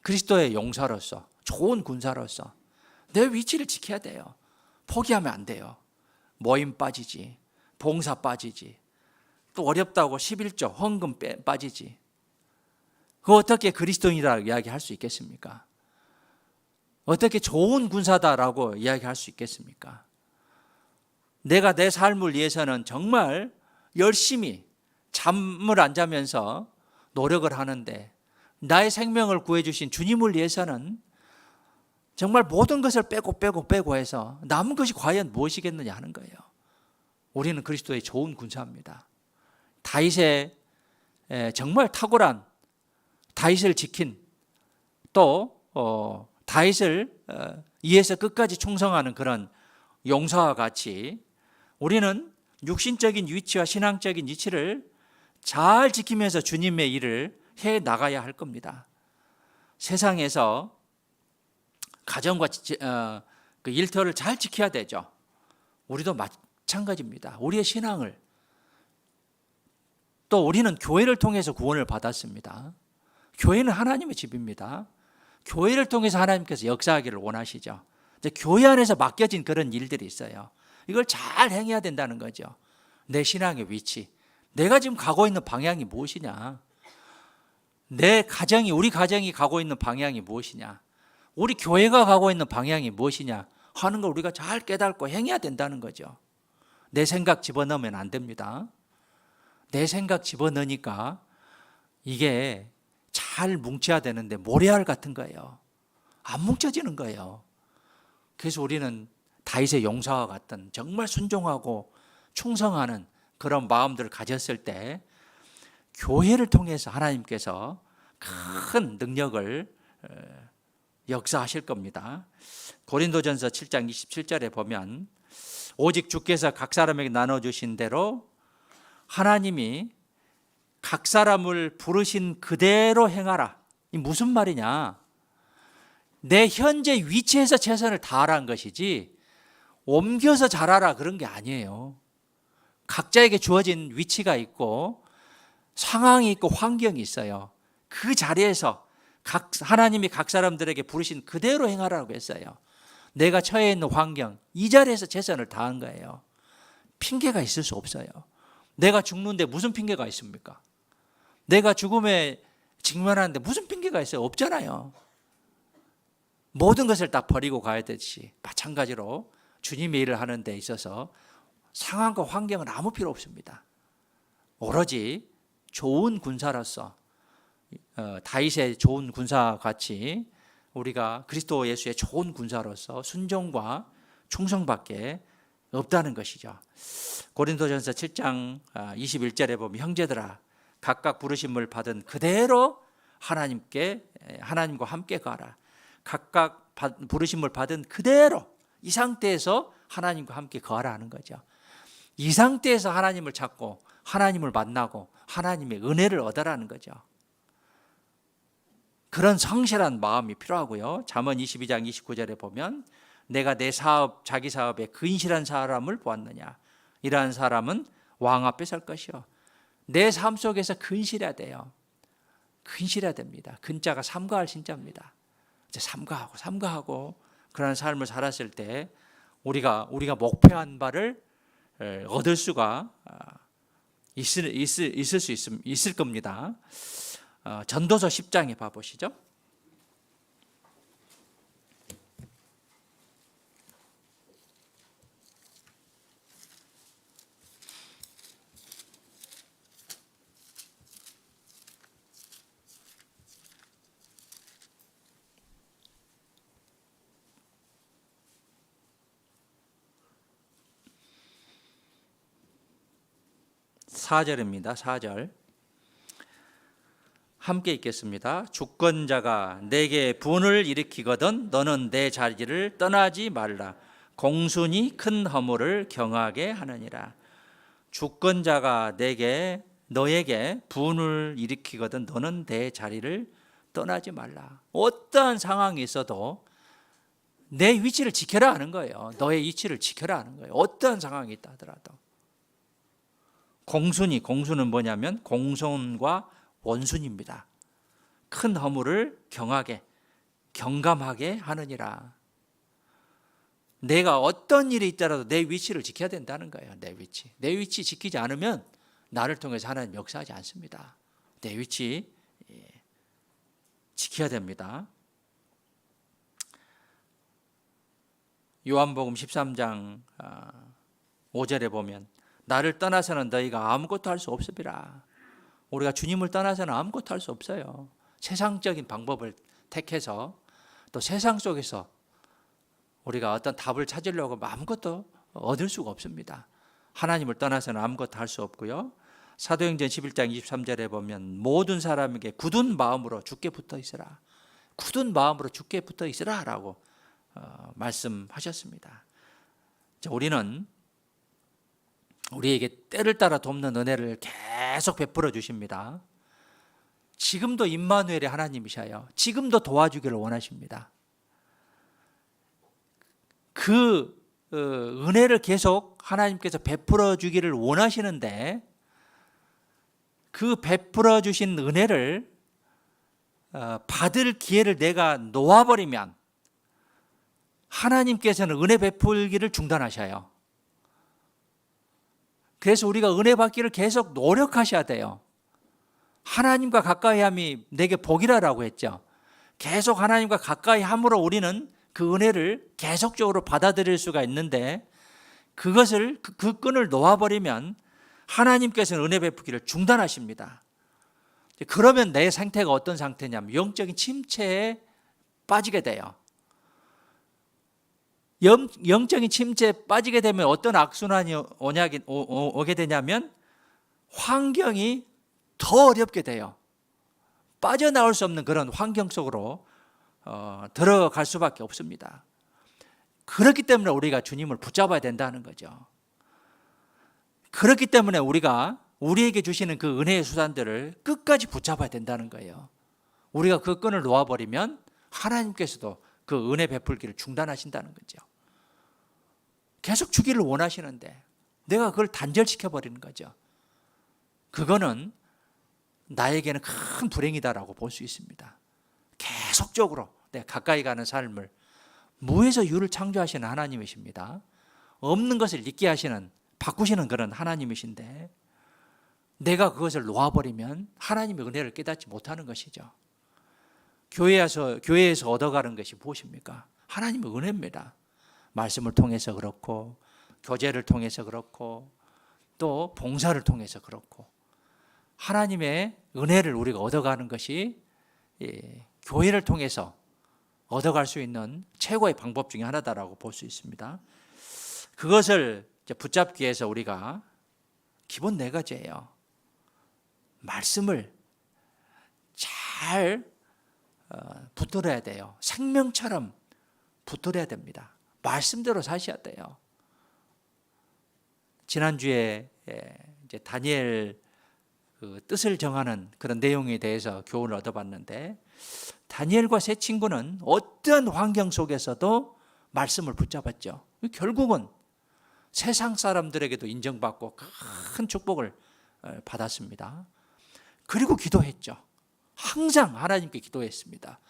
그리스도의 용사로서, 좋은 군사로서 내 위치를 지켜야 돼요. 포기하면 안 돼요. 모임 빠지지, 봉사 빠지지, 또 어렵다고 11조 헌금 빠지지. 그 어떻게 그리스도인이라고 이야기할 수 있겠습니까? 어떻게 좋은 군사다라고 이야기할 수 있겠습니까? 내가 내 삶을 위해서는 정말 열심히 잠을 안 자면서 노력을 하는데 나의 생명을 구해주신 주님을 위해서는 정말 모든 것을 빼고 해서 남은 것이 과연 무엇이겠느냐 하는 거예요. 우리는 그리스도의 좋은 군사입니다. 다윗의 정말 탁월한 다윗을 지킨 또 다윗을 위해서 끝까지 충성하는 그런 용사와 같이 우리는 육신적인 위치와 신앙적인 위치를 잘 지키면서 주님의 일을 해 나가야 할 겁니다. 세상에서 가정과 그 일터를 잘 지켜야 되죠. 우리도 마찬가지입니다. 우리의 신앙을 또 우리는 교회를 통해서 구원을 받았습니다. 교회는 하나님의 집입니다. 교회를 통해서 하나님께서 역사하기를 원하시죠. 교회 안에서 맡겨진 그런 일들이 있어요. 이걸 잘 행해야 된다는 거죠. 내 신앙의 위치, 내가 지금 가고 있는 방향이 무엇이냐, 우리 가정이 가고 있는 방향이 무엇이냐, 우리 교회가 가고 있는 방향이 무엇이냐 하는 걸 우리가 잘 깨닫고 행해야 된다는 거죠. 내 생각 집어넣으면 안 됩니다. 내 생각 집어넣으니까 이게 잘 뭉쳐야 되는데 모래알 같은 거예요. 안 뭉쳐지는 거예요. 그래서 우리는 다윗의 용사와 같은 정말 순종하고 충성하는 그런 마음들을 가졌을 때 교회를 통해서 하나님께서 큰 능력을 역사하실 겁니다. 고린도전서 7장 27절에 보면 오직 주께서 각 사람에게 나눠주신 대로 하나님이 각 사람을 부르신 그대로 행하라. 이 무슨 말이냐? 내 현재 위치에서 최선을 다하라는 것이지 옮겨서 잘하라 그런 게 아니에요. 각자에게 주어진 위치가 있고 상황이 있고 환경이 있어요. 그 자리에서 하나님이 각 사람들에게 부르신 그대로 행하라고 했어요. 내가 처해 있는 환경, 이 자리에서 최선을 다한 거예요. 핑계가 있을 수 없어요. 내가 죽는데 무슨 핑계가 있습니까? 내가 죽음에 직면하는데 무슨 핑계가 있어요? 없잖아요. 모든 것을 다 버리고 가야 되듯이 마찬가지로 주님의 일을 하는 데 있어서 상황과 환경은 아무 필요 없습니다. 오로지 좋은 군사로서 다윗의 좋은 군사와 같이 우리가 그리스도 예수의 좋은 군사로서 순종과 충성밖에 없다는 것이죠. 고린도전서 7장 21절에 보면 형제들아 각각 부르심을 받은 그대로 하나님과 함께 가라. 각각 부르심을 받은 그대로 이 상태에서 하나님과 함께 거하라 하는 거죠. 이 상태에서 하나님을 찾고 하나님을 만나고 하나님의 은혜를 얻으라는 거죠. 그런 성실한 마음이 필요하고요. 잠언 22장 29절에 보면 내가 내 사업, 자기 사업에 근실한 사람을 보았느냐. 이러한 사람은 왕 앞에 설 것이요. 내 삶 속에서 근실해야 돼요. 근실해야 됩니다. 근자가 삼가할 신자입니다. 이제 삼가하고 그런 삶을 살았을 때 우리가 목표한 바를 얻을 수가 있을 겁니다. 전도서 10장에 봐보시죠. 사절입니다 4절 함께 읽겠습니다. 주권자가 내게 분을 일으키거든 너는 내 자리를 떠나지 말라. 공순이 큰 허물을 경하게 하느니라. 주권자가 너에게 분을 일으키거든 너는 내 자리를 떠나지 말라. 어떠한 상황이 있어도 내 위치를 지켜라 하는 거예요. 너의 위치를 지켜라 하는 거예요. 어떠한 상황이 있다 하더라도. 공순은 뭐냐면 공손과 원순입니다. 큰 허물을 경감하게 하느니라. 내가 어떤 일이 있더라도 내 위치를 지켜야 된다는 거예요. 내 위치 지키지 않으면 나를 통해서 하나님 역사하지 않습니다. 내 위치 지켜야 됩니다. 요한복음 13장 5절에 보면 나를 떠나서는 너희가 아무것도 할 수 없으리라. 우리가 주님을 떠나서는 아무것도 할 수 없어요. 세상적인 방법을 택해서 또 세상 속에서 우리가 어떤 답을 찾으려고 아무것도 얻을 수가 없습니다. 하나님을 떠나서는 아무것도 할 수 없고요. 사도행전 11장 23절에 보면 모든 사람에게 굳은 마음으로 주께 붙어 있으라. 굳은 마음으로 주께 붙어 있으라 라고 말씀하셨습니다. 우리는 우리에게 때를 따라 돕는 은혜를 계속 베풀어 주십니다. 지금도 임마누엘의 하나님이셔요. 지금도 도와주기를 원하십니다. 그 은혜를 계속 하나님께서 베풀어 주기를 원하시는데 그 베풀어 주신 은혜를 받을 기회를 내가 놓아버리면 하나님께서는 은혜 베풀기를 중단하셔요. 그래서 우리가 은혜 받기를 계속 노력하셔야 돼요. 하나님과 가까이함이 내게 복이라고 했죠. 계속 하나님과 가까이 함으로 우리는 그 은혜를 계속적으로 받아들일 수가 있는데 그것을 그 끈을 놓아버리면 하나님께서는 은혜 베푸기를 중단하십니다. 그러면 내 상태가 어떤 상태냐면 영적인 침체에 빠지게 돼요. 영적인 침체에 빠지게 되면 어떤 악순환이 오게 되냐면 환경이 더 어렵게 돼요. 빠져나올 수 없는 그런 환경 속으로 들어갈 수밖에 없습니다. 그렇기 때문에 우리가 주님을 붙잡아야 된다는 거죠. 그렇기 때문에 우리가 우리에게 주시는 그 은혜의 수단들을 끝까지 붙잡아야 된다는 거예요. 우리가 그 끈을 놓아버리면 하나님께서도 그 은혜 베풀기를 중단하신다는 거죠. 계속 주기를 원하시는데 내가 그걸 단절시켜버리는 거죠. 그거는 나에게는 큰 불행이다라고 볼 수 있습니다. 계속적으로 내가 가까이 가는 삶을 무에서 유를 창조하시는 하나님이십니다. 없는 것을 있게 하시는 바꾸시는 그런 하나님이신데 내가 그것을 놓아버리면 하나님의 은혜를 깨닫지 못하는 것이죠. 교회에서 얻어가는 것이 무엇입니까? 하나님의 은혜입니다. 말씀을 통해서 그렇고 교제를 통해서 그렇고 또 봉사를 통해서 그렇고 하나님의 은혜를 우리가 얻어가는 것이 교회를 통해서 얻어갈 수 있는 최고의 방법 중에 하나다라고 볼 수 있습니다. 그것을 붙잡기 위해서 우리가 기본 4가지예요. 말씀을 잘 붙들어야 돼요. 생명처럼 붙들어야 됩니다. 말씀대로 사셔야 돼요. 지난주에 이제 다니엘 그 뜻을 정하는 그런 내용에 대해서 교훈을 얻어봤는데 다니엘과 세 친구는 어떤 환경 속에서도 말씀을 붙잡았죠. 결국은 세상 사람들에게도 인정받고 큰 축복을 받았습니다. 그리고 기도했죠. 항상 하나님께 기도했습니다.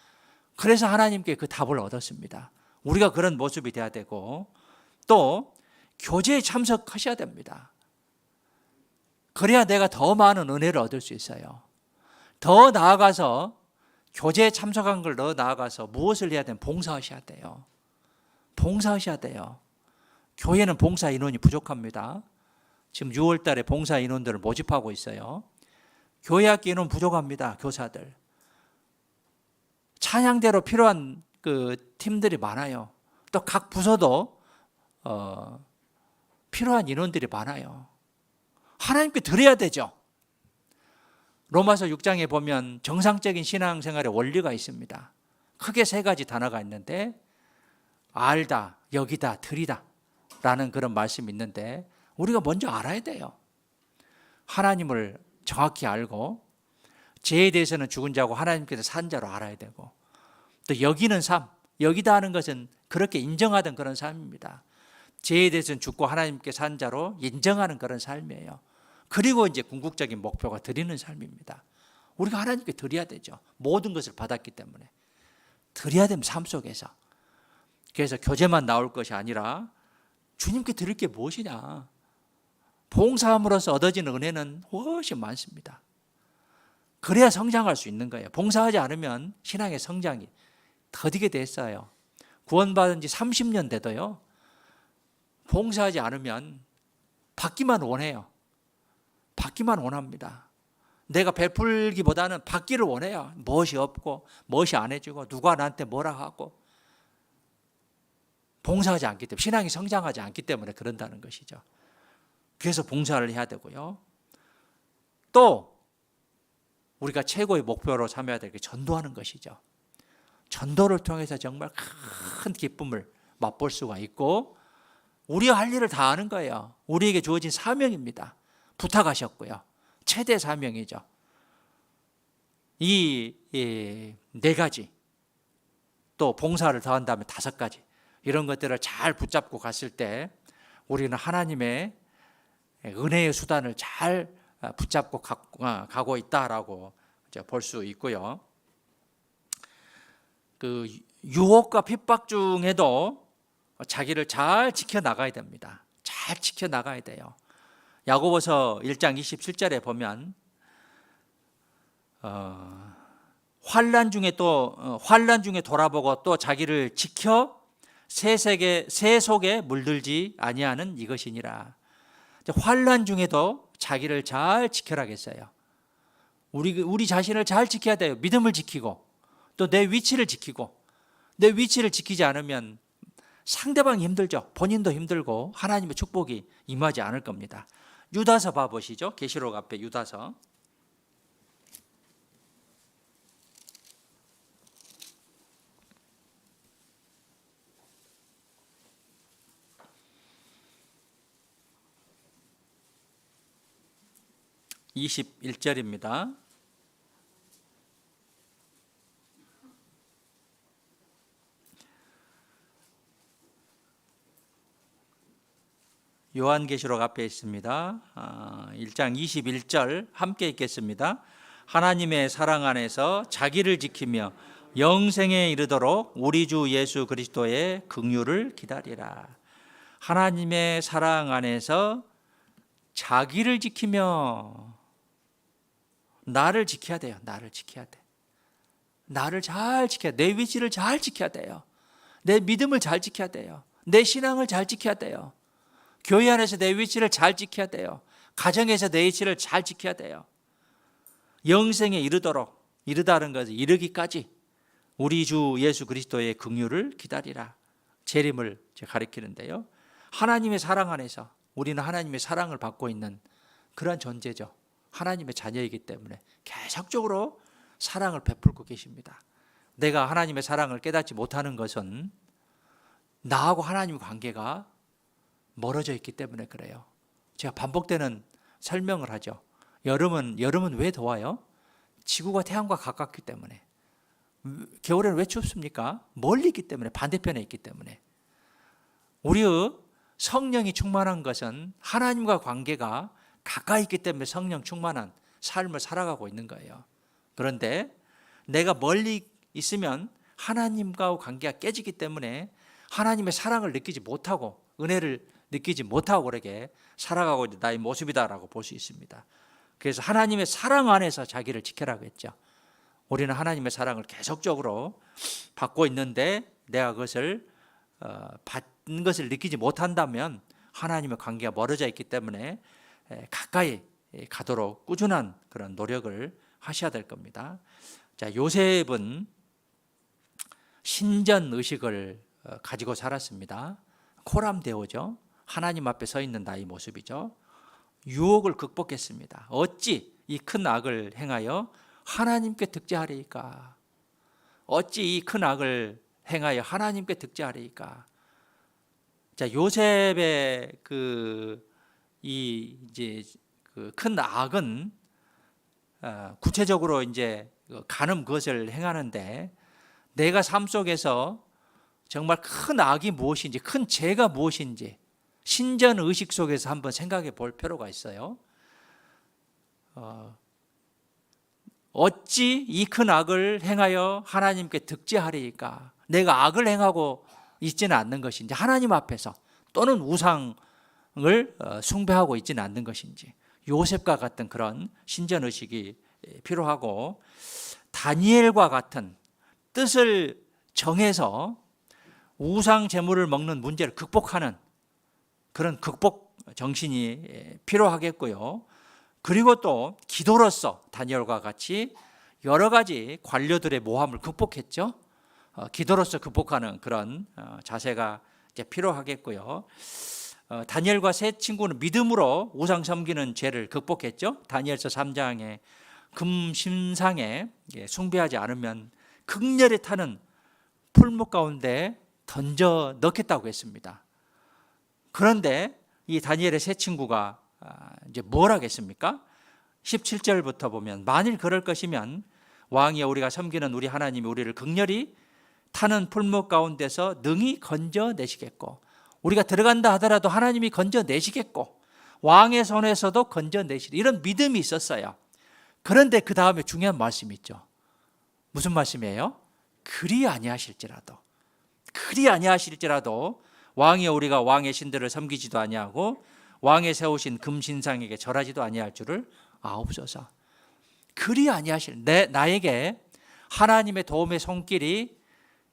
그래서 하나님께 그 답을 얻었습니다. 우리가 그런 모습이 돼야 되고 또 교제에 참석하셔야 됩니다. 그래야 내가 더 많은 은혜를 얻을 수 있어요. 더 나아가서 교제에 참석한 걸 더 나아가서 무엇을 해야 되면 봉사하셔야 돼요. 봉사하셔야 돼요. 교회는 봉사 인원이 부족합니다. 지금 6월 달에 봉사 인원들을 모집하고 있어요. 교회 학기 인원 부족합니다. 교사들. 찬양대로 필요한 그 팀들이 많아요. 또 각 부서도 필요한 인원들이 많아요. 하나님께 드려야 되죠. 로마서 6장에 보면 정상적인 신앙생활의 원리가 있습니다. 크게 세 가지 단어가 있는데 알다, 여기다, 드리다 라는 그런 말씀이 있는데 우리가 먼저 알아야 돼요. 하나님을 정확히 알고 죄에 대해서는 죽은 자고 하나님께서 산 자로 알아야 되고 또 여기는 삶, 여기다 하는 것은 그렇게 인정하던 그런 삶입니다. 죄에 대해서는 죽고 하나님께 산 자로 인정하는 그런 삶이에요. 그리고 이제 궁극적인 목표가 드리는 삶입니다. 우리가 하나님께 드려야 되죠. 모든 것을 받았기 때문에. 드려야 됩니다. 삶 속에서. 그래서 교제만 나올 것이 아니라 주님께 드릴 게 무엇이냐. 봉사함으로써 얻어지는 은혜는 훨씬 많습니다. 그래야 성장할 수 있는 거예요. 봉사하지 않으면 신앙의 성장이 더디게 됐어요. 구원받은 지 30년 돼도요. 봉사하지 않으면 받기만 원해요. 받기만 원합니다. 내가 베풀기보다는 받기를 원해요. 무엇이 없고 무엇이 안 해주고 누가 나한테 뭐라 하고 봉사하지 않기 때문에 신앙이 성장하지 않기 때문에 그런다는 것이죠. 그래서 봉사를 해야 되고요. 또 우리가 최고의 목표로 삼아야 될 게 전도하는 것이죠. 전도를 통해서 정말 큰 기쁨을 맛볼 수가 있고 우리가 할 일을 다 하는 거예요. 우리에게 주어진 사명입니다. 부탁하셨고요. 최대 사명이죠. 이 네 가지 또 봉사를 더한다면 5가지 이런 것들을 잘 붙잡고 갔을 때 우리는 하나님의 은혜의 수단을 잘 붙잡고 가고 있다라고 볼 수 있고요. 그 유혹과 핍박 중에도 자기를 잘 지켜나가야 됩니다. 잘 지켜나가야 돼요. 야고보서 1장 27절에 보면 환난 중에 돌아보고 또 자기를 지켜 새 속에 물들지 아니하는 이것이니라. 환난 중에도 자기를 잘 지켜라겠어요. 우리 자신을 잘 지켜야 돼요. 믿음을 지키고 또 내 위치를 지키고 내 위치를 지키지 않으면 상대방이 힘들죠. 본인도 힘들고 하나님의 축복이 임하지 않을 겁니다. 유다서 봐보시죠. 계시록 앞에 유다서. (21절입니다) 요한계시록 앞에 있습니다. 1장 21절 함께 읽겠습니다. 하나님의 사랑 안에서 자기를 지키며 영생에 이르도록 우리 주 예수 그리스도의 긍휼을 기다리라. 하나님의 사랑 안에서 자기를 지키며 나를 지켜야 돼요. 나를 지켜야 돼. 나를 잘 지켜야 돼. 내 위치를 잘 지켜야 돼요. 내 믿음을 잘 지켜야 돼요. 내 신앙을 잘 지켜야 돼요. 교회 안에서 내 위치를 잘 지켜야 돼요. 가정에서 내 위치를 잘 지켜야 돼요. 영생에 이르다는 것은 이르기까지 우리 주 예수 그리스도의 긍휼을 기다리라. 재림을 가리키는데요. 하나님의 사랑 안에서 우리는 하나님의 사랑을 받고 있는 그런 존재죠. 하나님의 자녀이기 때문에 계속적으로 사랑을 베풀고 계십니다. 내가 하나님의 사랑을 깨닫지 못하는 것은 나하고 하나님의 관계가 멀어져 있기 때문에 그래요. 제가 반복되는 설명을 하죠. 여름은 왜 더워요? 지구가 태양과 가깝기 때문에. 겨울에는 왜 춥습니까? 멀리 있기 때문에, 반대편에 있기 때문에. 우리의 성령이 충만한 것은 하나님과 관계가 가까이 있기 때문에 성령 충만한 삶을 살아가고 있는 거예요. 그런데 내가 멀리 있으면 하나님과 관계가 깨지기 때문에 하나님의 사랑을 느끼지 못하고 은혜를 느끼지 못하고 그렇게 살아가고 있는 나의 모습이다라고 볼 수 있습니다. 그래서 하나님의 사랑 안에서 자기를 지켜라고 했죠. 우리는 하나님의 사랑을 계속적으로 받고 있는데 내가 그것을 받는 것을 느끼지 못한다면 하나님의 관계가 멀어져 있기 때문에 가까이 가도록 꾸준한 그런 노력을 하셔야 될 겁니다. 자, 요셉은 신전 의식을 가지고 살았습니다. 코람데오죠. 하나님 앞에 서 있는 나의 모습이죠. 유혹을 극복했습니다. 어찌 이 큰 악을 행하여 하나님께 득죄하리이까? 어찌 이 큰 악을 행하여 하나님께 득죄하리이까? 자, 요셉의 이제 그 큰 악은 구체적으로 이제 간음 그것을 행하는데 내가 삶 속에서 정말 큰 악이 무엇인지, 큰 죄가 무엇인지 신전 의식 속에서 한번 생각해 볼 필요가 있어요. 어찌 이 큰 악을 행하여 하나님께 득죄하리이까? 내가 악을 행하고 있지는 않는 것인지, 하나님 앞에서 또는 우상을 숭배하고 있지는 않는 것인지, 요셉과 같은 그런 신전 의식이 필요하고, 다니엘과 같은 뜻을 정해서 우상 제물을 먹는 문제를 극복하는 그런 극복 정신이 필요하겠고요. 그리고 또 기도로서 다니엘과 같이 여러 가지 관료들의 모함을 극복했죠. 기도로서 극복하는 그런 자세가 이제 필요하겠고요. 다니엘과 세 친구는 믿음으로 우상 섬기는 죄를 극복했죠. 다니엘서 3장에 금신상에 숭배하지 않으면 극렬히 타는 풀무 가운데 던져 넣겠다고 했습니다. 그런데 이 다니엘의 세 친구가 이제 뭘 하겠습니까? 17절부터 보면 만일 그럴 것이면 왕이여 우리가 섬기는 우리 하나님이 우리를 극렬히 타는 풀무 가운데서 능히 건져내시겠고, 우리가 들어간다 하더라도 하나님이 건져내시겠고 왕의 손에서도 건져내시리, 이런 믿음이 있었어요. 그런데 그 다음에 중요한 말씀이 있죠. 무슨 말씀이에요? 그리 아니하실지라도 왕이여 우리가 왕의 신들을 섬기지도 아니하고 왕의 세우신 금신상에게 절하지도 아니할 줄을 아옵소서. 그리 아니하실, 나에게 하나님의 도움의 손길이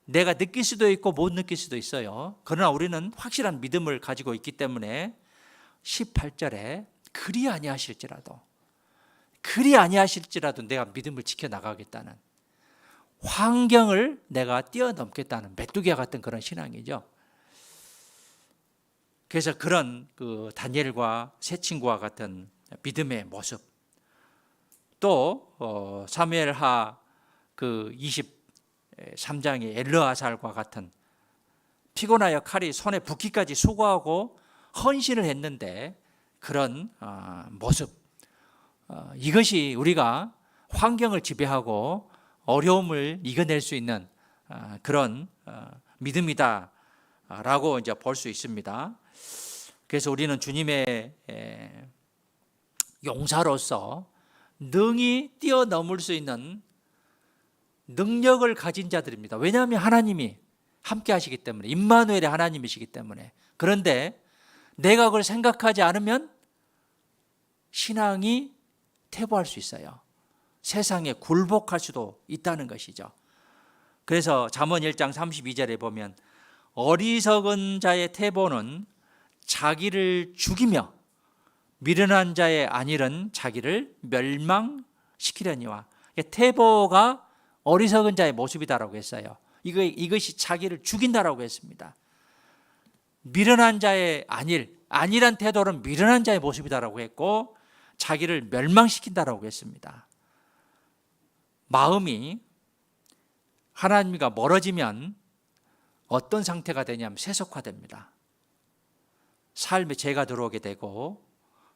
내가 느낄 수도 있고 못 느낄 수도 있어요. 그러나 우리는 확실한 믿음을 가지고 있기 때문에 18절에 그리 아니하실지라도 내가 믿음을 지켜나가겠다는, 환경을 내가 뛰어넘겠다는 메뚜기와 같은 그런 신앙이죠. 그래서 그런 다니엘과 세 친구와 같은 믿음의 모습, 또 사무엘하 23장의 엘르아살과 같은 피곤하여 칼이 손에 붓기까지 수고하고 헌신을 했는데 그런 모습, 이것이 우리가 환경을 지배하고 어려움을 이겨낼 수 있는 그런 믿음이다라고 이제 볼 수 있습니다. 그래서 우리는 주님의 용사로서 능히 뛰어넘을 수 있는 능력을 가진 자들입니다. 왜냐하면 하나님이 함께 하시기 때문에, 임마누엘의 하나님이시기 때문에. 그런데 내가 그걸 생각하지 않으면 신앙이 퇴보할 수 있어요. 세상에 굴복할 수도 있다는 것이죠. 그래서 잠언 1장 32절에 보면 어리석은 자의 퇴보는 자기를 죽이며 미련한 자의 안일은 자기를 멸망시키려니와, 퇴보가 어리석은 자의 모습이다라고 했어요. 이것이 자기를 죽인다라고 했습니다. 미련한 자의 안일한 태도는 미련한 자의 모습이다라고 했고 자기를 멸망시킨다라고 했습니다. 마음이 하나님과 멀어지면 어떤 상태가 되냐면 세속화됩니다. 삶에 죄가 들어오게 되고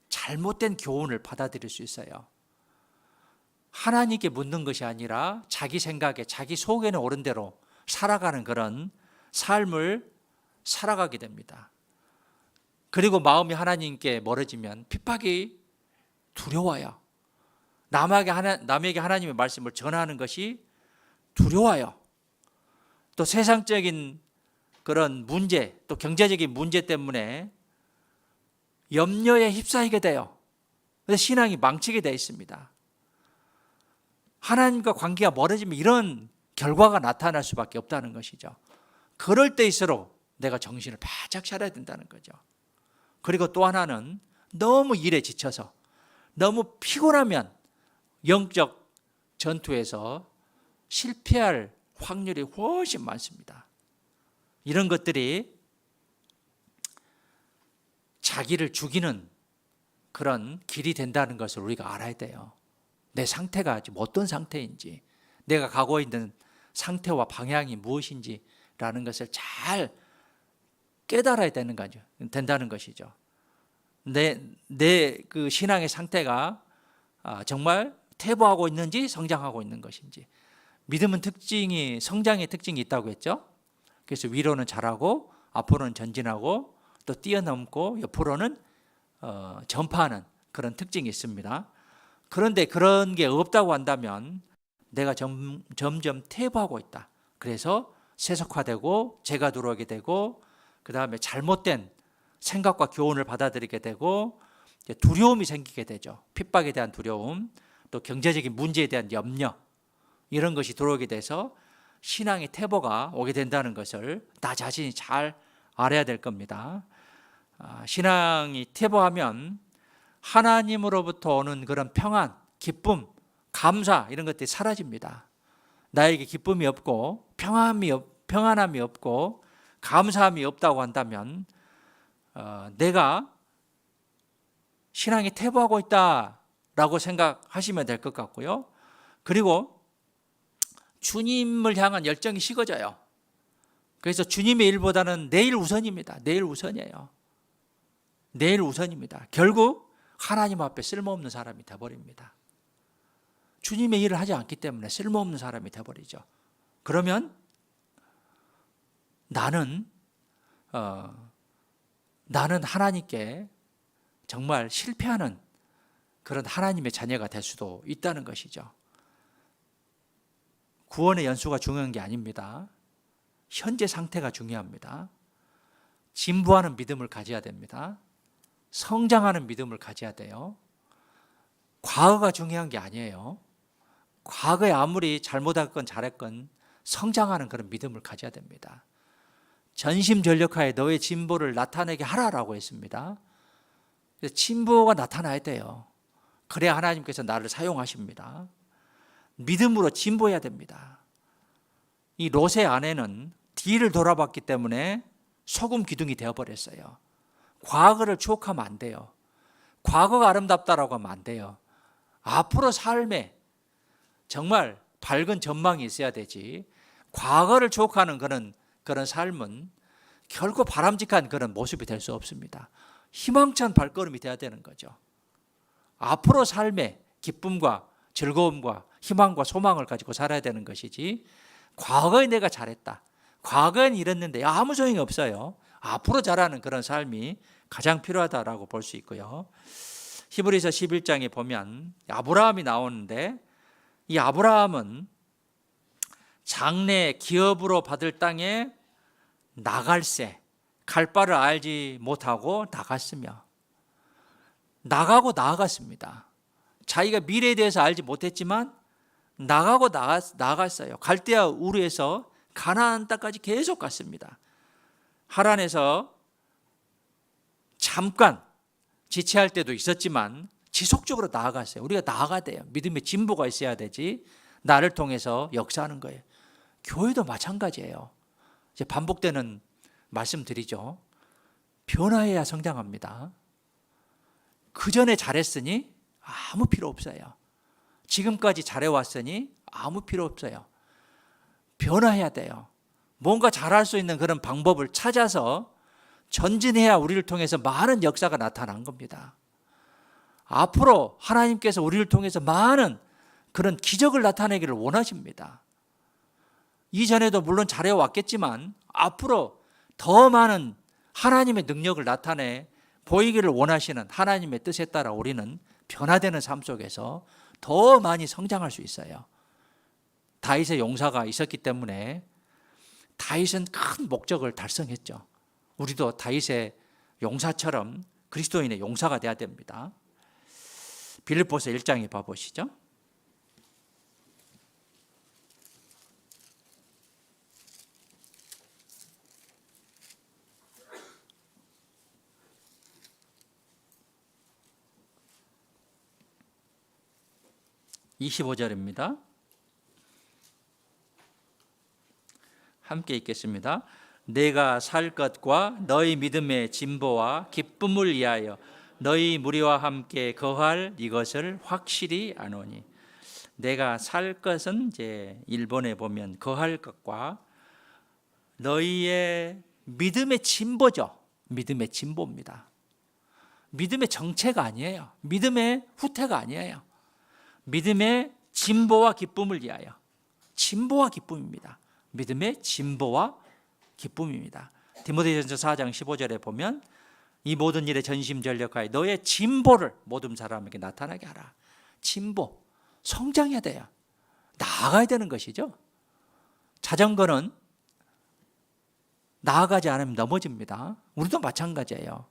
잘못된 교훈을 받아들일 수 있어요. 하나님께 묻는 것이 아니라 자기 생각에, 자기 속에는 옳은 대로 살아가는 그런 삶을 살아가게 됩니다. 그리고 마음이 하나님께 멀어지면 핍박이 두려워요. 남에게 하나님의 말씀을 전하는 것이 두려워요. 또 세상적인 그런 문제, 또 경제적인 문제 때문에 염려에 휩싸이게 돼요. 그래서 신앙이 망치게 되어 있습니다. 하나님과 관계가 멀어지면 이런 결과가 나타날 수밖에 없다는 것이죠. 그럴 때일수록 내가 정신을 바짝 차려야 된다는 거죠. 그리고 또 하나는 너무 일에 지쳐서 너무 피곤하면 영적 전투에서 실패할 확률이 훨씬 많습니다. 이런 것들이 자기를 죽이는 그런 길이 된다는 것을 우리가 알아야 돼요. 내 상태가 지금 어떤 상태인지, 내가 가고 있는 상태와 방향이 무엇인지라는 것을 잘 깨달아야 된다는 것이죠. 내 그 신앙의 상태가 정말 퇴보하고 있는지 성장하고 있는 것인지. 믿음은 성장의 특징이 있다고 했죠. 그래서 위로는 자라고 앞으로는 전진하고 또 뛰어넘고 옆으로는 전파하는 그런 특징이 있습니다. 그런데 그런 게 없다고 한다면 내가 점점 퇴보하고 있다. 그래서 세속화되고 죄가 들어오게 되고 그 다음에 잘못된 생각과 교훈을 받아들이게 되고 두려움이 생기게 되죠. 핍박에 대한 두려움, 또 경제적인 문제에 대한 염려, 이런 것이 들어오게 돼서 신앙의 퇴보가 오게 된다는 것을 나 자신이 잘 알아야 될 겁니다. 신앙이 퇴보하면 하나님으로부터 오는 그런 평안, 기쁨, 감사 이런 것들이 사라집니다. 나에게 기쁨이 없고 평안함이 없고 감사함이 없다고 한다면 내가 신앙이 퇴보하고 있다라고 생각하시면 될 것 같고요. 그리고 주님을 향한 열정이 식어져요. 그래서 주님의 일보다는 내일 우선입니다. 내일 우선이에요. 내일 우선입니다. 결국 하나님 앞에 쓸모없는 사람이 되어버립니다. 주님의 일을 하지 않기 때문에 쓸모없는 사람이 되어버리죠. 그러면 나는 하나님께 정말 실패하는 그런 하나님의 자녀가 될 수도 있다는 것이죠. 구원의 연수가 중요한 게 아닙니다. 현재 상태가 중요합니다. 진보하는 믿음을 가져야 됩니다. 성장하는 믿음을 가져야 돼요. 과거가 중요한 게 아니에요. 과거에 아무리 잘못했건 잘했건 성장하는 그런 믿음을 가져야 됩니다. 전심전력하에 너의 진보를 나타내게 하라라고 했습니다. 진보가 나타나야 돼요. 그래야 하나님께서 나를 사용하십니다. 믿음으로 진보해야 됩니다. 이 롯의 아내는 뒤를 돌아봤기 때문에 소금 기둥이 되어버렸어요. 과거를 추억하면 안 돼요. 과거가 아름답다라고 하면 안 돼요. 앞으로 삶에 정말 밝은 전망이 있어야 되지, 과거를 추억하는 그런 삶은 결코 바람직한 그런 모습이 될 수 없습니다. 희망찬 발걸음이 돼야 되는 거죠. 앞으로 삶에 기쁨과 즐거움과 희망과 소망을 가지고 살아야 되는 것이지, 과거에 내가 잘했다, 과거엔 이랬는데 아무 소용이 없어요. 앞으로 잘하는 그런 삶이 가장 필요하다라고 볼 수 있고요. 히브리서 11장에 보면 아브라함이 나오는데, 이 아브라함은 장래 기업으로 받을 땅에 나갈새, 갈 바를 알지 못하고 나갔습니다. 자기가 미래에 대해서 알지 못했지만 나갔어요. 갈대아 우르에서 가나안 땅까지 계속 갔습니다. 하란에서 잠깐 지체할 때도 있었지만 지속적으로 나아갔어요. 우리가 나아가야 돼요. 믿음의 진보가 있어야 되지, 나를 통해서 역사하는 거예요. 교회도 마찬가지예요. 이제 반복되는 말씀드리죠. 변화해야 성장합니다. 그 전에 잘했으니 아무 필요 없어요. 지금까지 잘해왔으니 아무 필요 없어요. 변화해야 돼요. 뭔가 잘할 수 있는 그런 방법을 찾아서 전진해야 우리를 통해서 많은 역사가 나타난 겁니다. 앞으로 하나님께서 우리를 통해서 많은 그런 기적을 나타내기를 원하십니다. 이전에도 물론 잘해왔겠지만 앞으로 더 많은 하나님의 능력을 나타내 보이기를 원하시는 하나님의 뜻에 따라 우리는 변화되는 삶 속에서 더 많이 성장할 수 있어요. 다윗의 용사가 있었기 때문에 다윗은 큰 목적을 달성했죠. 우리도 다윗의 용사처럼 그리스도인의 용사가 돼야 됩니다. 빌립보서 1장에 봐보시죠. (25절입니다) 함께 읽겠습니다. 내가 살 것과 너희 믿음의 진보와 기쁨을 위하여 너희 무리와 함께 거할 이것을 확실히 아노니. 내가 살 것은 이제 일본에 보면 거할 것과 너희의 믿음의 진보죠. 믿음의 진보입니다. 믿음의 정체가 아니에요. 믿음의 후퇴가 아니에요. 믿음의 진보와 기쁨을 위하여. 진보와 기쁨입니다. 믿음의 진보와 기쁨입니다. 디모데전서 4장 15절에 보면 이 모든 일에 전심전력하여 너의 진보를 모든 사람에게 나타나게 하라. 진보, 성장해야 돼요. 나아가야 되는 것이죠. 자전거는 나아가지 않으면 넘어집니다. 우리도 마찬가지예요.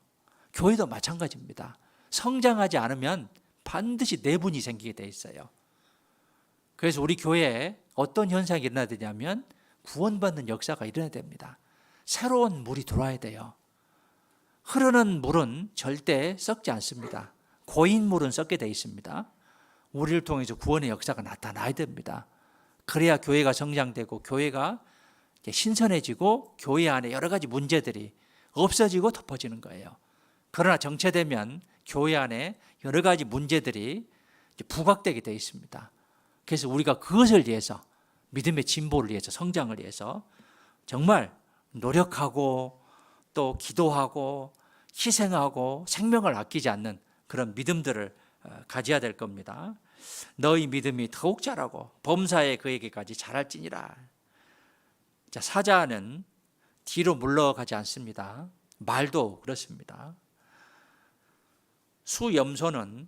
교회도 마찬가지입니다. 성장하지 않으면 반드시 내분이 생기게 돼 있어요. 그래서 우리 교회에 어떤 현상이 일어나야 되냐면 구원받는 역사가 일어나야 됩니다. 새로운 물이 들어와야 돼요. 흐르는 물은 절대 썩지 않습니다. 고인 물은 썩게 돼 있습니다. 우리를 통해서 구원의 역사가 나타나야 됩니다. 그래야 교회가 성장되고 교회가 신선해지고 교회 안에 여러 가지 문제들이 없어지고 덮어지는 거예요. 그러나 정체되면 교회 안에 여러 가지 문제들이 부각되게 되어 있습니다. 그래서 우리가 그것을 위해서 믿음의 진보를 위해서 성장을 위해서 정말 노력하고 또 기도하고 희생하고 생명을 아끼지 않는 그런 믿음들을 가져야 될 겁니다. 너희 믿음이 더욱 자라고 범사에 그에게까지 자랄지니라. 자, 사자는 뒤로 물러가지 않습니다. 말도 그렇습니다. 수염소는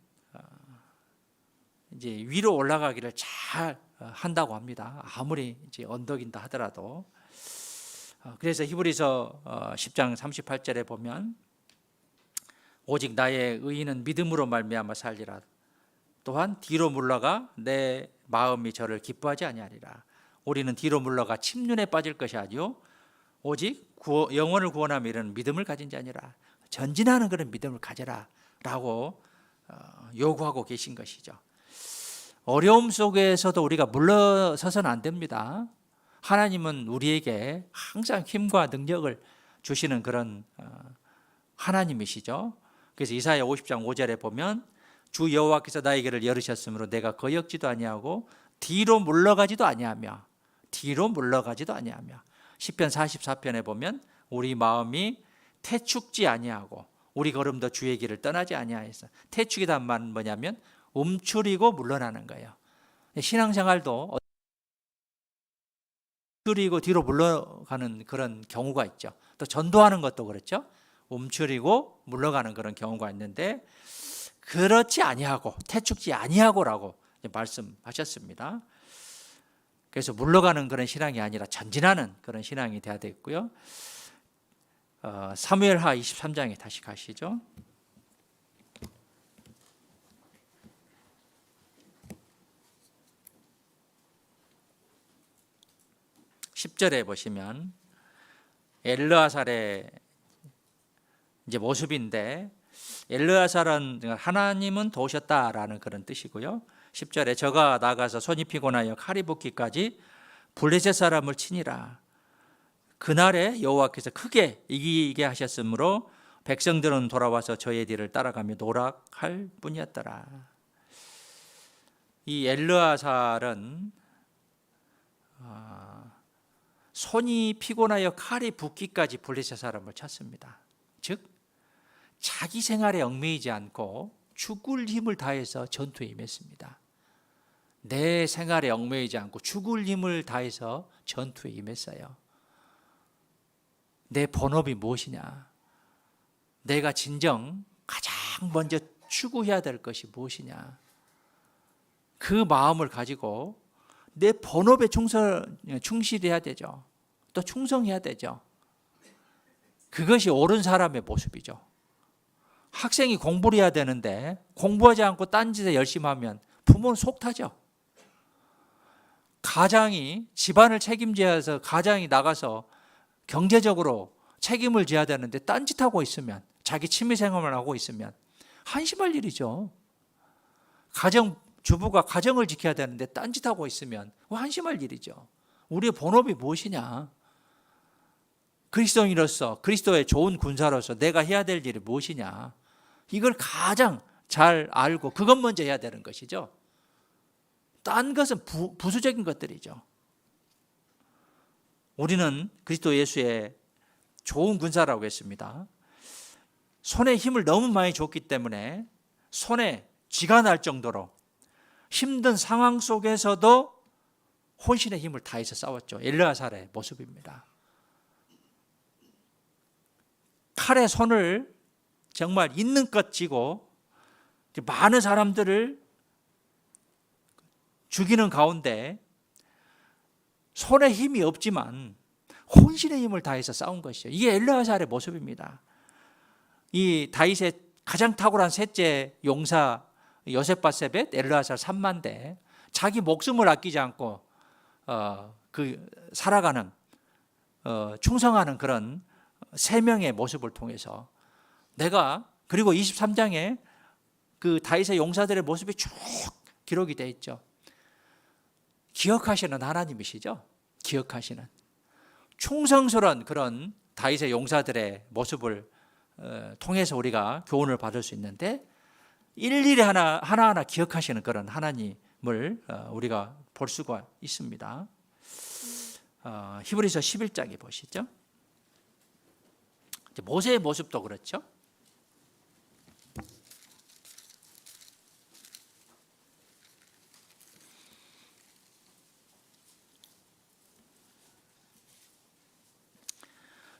이제 위로 올라가기를 잘 한다고 합니다. 아무리 이제 언덕인다 하더라도. 그래서 히브리서 10장 38절에 보면 오직 나의 의인은 믿음으로 말미암아 살리라. 또한 뒤로 물러가 내 마음이 저를 기뻐하지 아니하리라. 우리는 뒤로 물러가 침륜에 빠질 것이 아니요 오직 영혼을 구원하며 이르는 믿음을 가진 자니라. 전진하는 그런 믿음을 가져라 라고 요구하고 계신 것이죠. 어려움 속에서도 우리가 물러서서는 안 됩니다. 하나님은 우리에게 항상 힘과 능력을 주시는 그런 하나님이시죠. 그래서 이사야 50장 5절에 보면 주 여호와께서 나의 길을 열으셨으므로 내가 거역지도 아니하고 뒤로 물러가지도 아니하며 시편 44편에 보면 우리 마음이 태축지 아니하고 우리 걸음도 주의 길을 떠나지 아니하여서 태축이란 말은 뭐냐면 움츠리고 물러나는 거예요. 신앙생활도 움츠리고 뒤로 물러가는 그런 경우가 있죠. 또 전도하는 것도 그렇죠. 움츠리고 물러가는 그런 경우가 있는데 그렇지 아니하고 태축지 아니하고라고 말씀하셨습니다. 그래서 물러가는 그런 신앙이 아니라 전진하는 그런 신앙이 돼야 되겠고요. 사무엘하 23장에 다시 가시죠. (10절에) 보시면 엘르아살의 이제 모습인데 엘르아살은 하나님은 도우셨다라는 그런 뜻이고요. 10절에 저가 나가서 손이 피곤하여 칼이 붓기까지 블레셋 사람을 치니라. 그날에 여호와께서 크게 이기게 하셨으므로 백성들은 돌아와서 저의 뒤를 따라가며 노락할 뿐이었더라. 이 엘르아살은 손이 피곤하여 칼이 붓기까지 블레셋 사람을 쳤습니다. 즉 자기 생활에 얽매이지 않고 죽을 힘을 다해서 전투에 임했습니다. 내 생활에 얽매이지 않고 죽을 힘을 다해서 전투에 임했어요. 내 본업이 무엇이냐? 내가 진정 가장 먼저 추구해야 될 것이 무엇이냐? 그 마음을 가지고 내 본업에 충실해야 되죠. 또 충성해야 되죠. 그것이 옳은 사람의 모습이죠. 학생이 공부를 해야 되는데 공부하지 않고 딴짓에 열심히 하면 부모는 속 타죠. 가장이 집안을 책임져야 해서 가장이 나가서 경제적으로 책임을 져야 되는데 딴짓하고 있으면, 자기 취미생활을 하고 있으면 한심할 일이죠. 주부가 가정을 지켜야 되는데 딴짓하고 있으면 한심할 일이죠. 우리의 본업이 무엇이냐? 그리스도인으로서, 그리스도의 좋은 군사로서 내가 해야 될 일이 무엇이냐? 이걸 가장 잘 알고 그것 먼저 해야 되는 것이죠. 딴 것은 부수적인 것들이죠. 우리는 그리스도 예수의 좋은 군사라고 했습니다. 손에 힘을 너무 많이 줬기 때문에 손에 쥐가 날 정도로 힘든 상황 속에서도 혼신의 힘을 다해서 싸웠죠. 엘르아살의 모습입니다. 칼에 손을 정말 있는 것 쥐고 많은 사람들을 죽이는 가운데 손에 힘이 없지만 혼신의 힘을 다해서 싸운 것이죠. 이게 엘르아살의 모습입니다. 이 다윗의 가장 탁월한 셋째 용사 요셉바세벳, 엘르아살 3만대, 자기 목숨을 아끼지 않고 살아가는 충성하는 그런 세 명의 모습을 통해서 그리고 23장에 그 다윗의 용사들의 모습이 쭉 기록이 되어 있죠. 기억하시는 하나님이시죠. 기억하시는 충성스러운 그런 다윗의 용사들의 모습을 통해서 우리가 교훈을 받을 수 있는데, 일일이 하나하나 기억하시는 그런 하나님을 우리가 볼 수가 있습니다. 히브리서 11장에 보시죠. 모세의 모습도 그렇죠.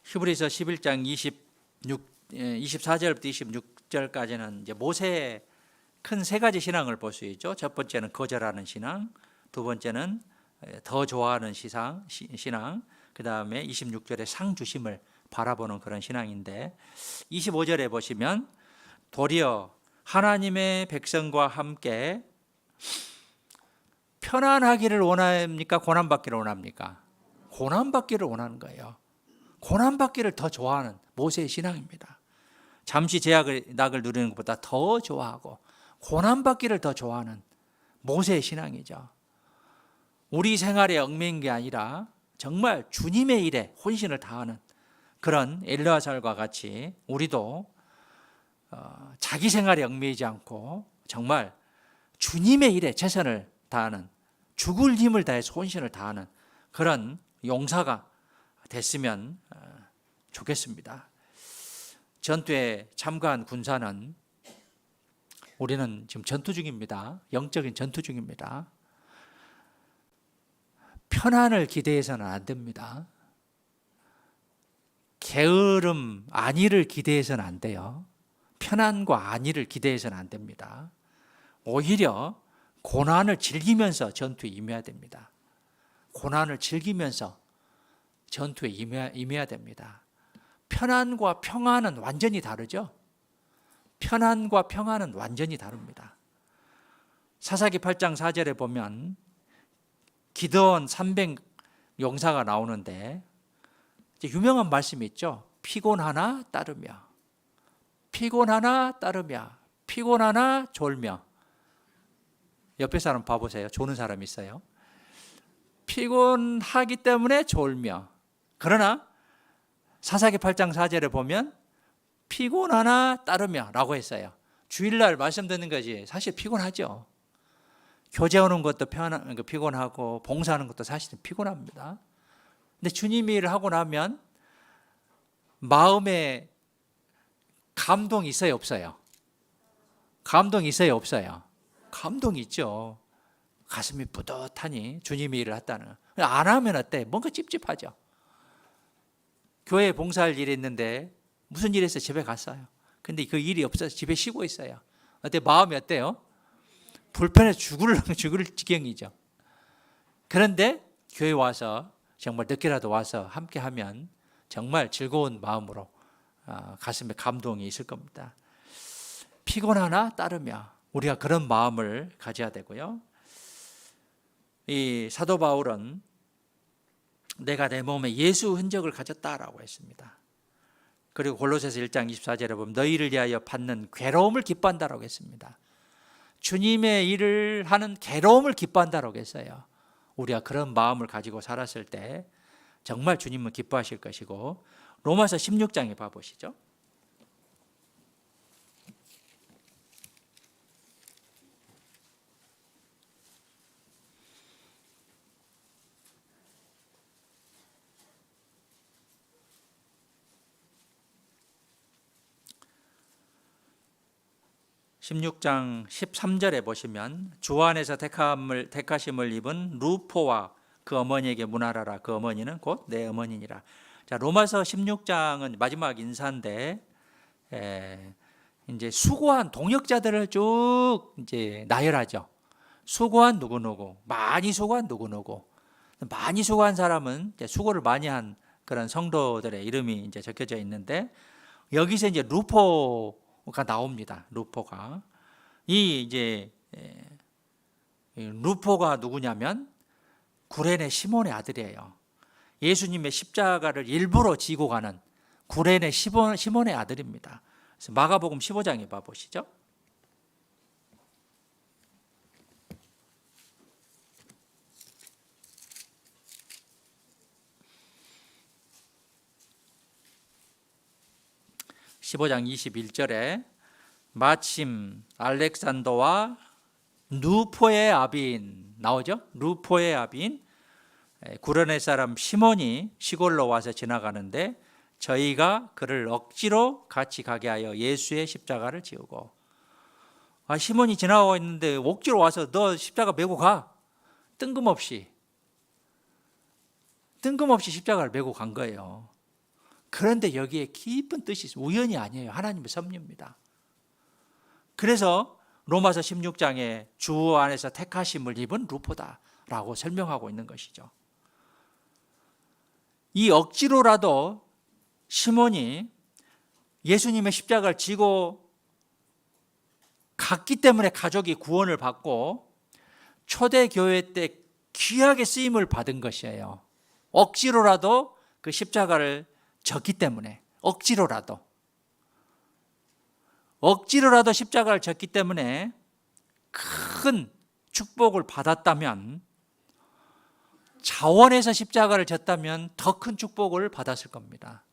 히브리서 11장 24절부터 26절까지는 이제 모세의 큰 세 가지 신앙을 볼 수 있죠. 첫 번째는 거절하는 신앙, 두 번째는 더 좋아하는 신앙, 그 다음에 26절에 상 주심을 바라보는 그런 신앙인데, 25절에 보시면 도리어 하나님의 백성과 함께 편안하기를 원합니까? 고난받기를 원합니까? 고난받기를 원하는 거예요. 고난받기를 더 좋아하는 모세의 신앙입니다. 잠시 낙을 누리는 것보다 더 좋아하고 고난받기를 더 좋아하는 모세의 신앙이죠. 우리 생활에 얽매인 게 아니라 정말 주님의 일에 혼신을 다하는 그런 엘르아살과 같이 우리도 자기 생활에 얽매이지 않고 정말 주님의 일에 최선을 다하는, 죽을 힘을 다해서 혼신을 다하는 그런 용사가 됐으면 좋겠습니다. 전투에 참가한 군사는, 우리는 지금 전투 중입니다. 영적인 전투 중입니다. 편안을 기대해서는 안 됩니다. 게으름, 안위를 기대해서는 안 돼요. 편안과 안위를 기대해서는 안 됩니다. 오히려 고난을 즐기면서 전투에 임해야 됩니다. 고난을 즐기면서 전투에 임해야 됩니다. 편안과 평안은 완전히 다르죠. 편안과 평안은 완전히 다릅니다. 사사기 8장 4절에 보면 기드온 300 용사가 나오는데 유명한 말씀이 있죠. 피곤하나 따르며, 피곤하나 따르며, 피곤하나 졸며. 옆에 사람 봐보세요. 조는 사람 있어요. 피곤하기 때문에 졸며. 그러나 사사기 8장 4절에 보면 피곤하나 따르며 라고 했어요. 주일날 말씀 듣는 거지 사실 피곤하죠. 교제 오는 것도 피곤하고 봉사하는 것도 사실은 피곤합니다. 근데 주님 일을 하고 나면 마음에 감동이 있어요, 없어요? 감동이 있어요, 없어요? 감동이 있죠. 가슴이 뿌듯하니 주님의 일을 했다는. 안 하면 어때? 뭔가 찝찝하죠. 교회에 봉사할 일이 있는데 무슨 일 있어서 집에 갔어요. 근데 그 일이 없어서 집에 쉬고 있어요. 어때? 마음이 어때요? 불편해서 죽을 지경이죠. 그런데 교회 와서 정말 늦게라도 와서 함께 하면 정말 즐거운 마음으로 가슴에 감동이 있을 겁니다. 피곤하나 따르며, 우리가 그런 마음을 가져야 되고요. 이 사도 바울은 내가 내 몸에 예수 흔적을 가졌다라고 했습니다. 그리고 골로새서 1장 24절에 보면 너희를 위하여 받는 괴로움을 기뻐한다라고 했습니다. 주님의 일을 하는 괴로움을 기뻐한다라고 했어요. 우리가 그런 마음을 가지고 살았을 때 정말 주님은 기뻐하실 것이고, 로마서 16장에 봐보시죠. (16장 13절에) 보시면 주 안에서 택하심을 입은 루포와 그 어머니에게 문하라라. 그 어머니는 곧 내 어머니니라. 자, 로마서 16장은 마지막 인사인데, 이제 수고한 동역자들을 쭉 이제 나열하죠. 수고한 누구누구, 많이 수고한 누구누구. 많이 수고한 사람은 이제 수고를 많이 한 그런 성도들의 이름이 이제 적혀져 있는데, 여기서 이제 루포가 나옵니다. 루포가. 루포가 누구냐면 구레네 시몬의 아들이에요. 예수님의 십자가를 일부러 지고 가는 구레네 시몬의 아들입니다. 그래서 마가복음 15장에 봐보시죠. (15장 21절에) 마침 알렉산더와 루포의 아비인 나오죠. 루포의 아비인 구레네 사람 시몬이 시골로 와서 지나가는데 저희가 그를 억지로 같이 가게 하여 예수의 십자가를 지우고. 시몬이 지나가고 있는데 억지로 와서 너 십자가 메고 가. 뜬금없이 십자가를 메고 간 거예요. 그런데 여기에 깊은 뜻이 있어요. 우연이 아니에요. 하나님의 섭리입니다. 그래서 로마서 16장에 주 안에서 택하심을 입은 루포다라고 설명하고 있는 것이죠. 이 억지로라도 시몬이 예수님의 십자가를 지고 갔기 때문에 가족이 구원을 받고 초대교회 때 귀하게 쓰임을 받은 것이에요. 억지로라도 그 십자가를 졌기 때문에, 억지로라도 십자가를 졌기 때문에 큰 축복을 받았다면, 자원에서 십자가를 졌다면 더 큰 축복을 받았을 겁니다.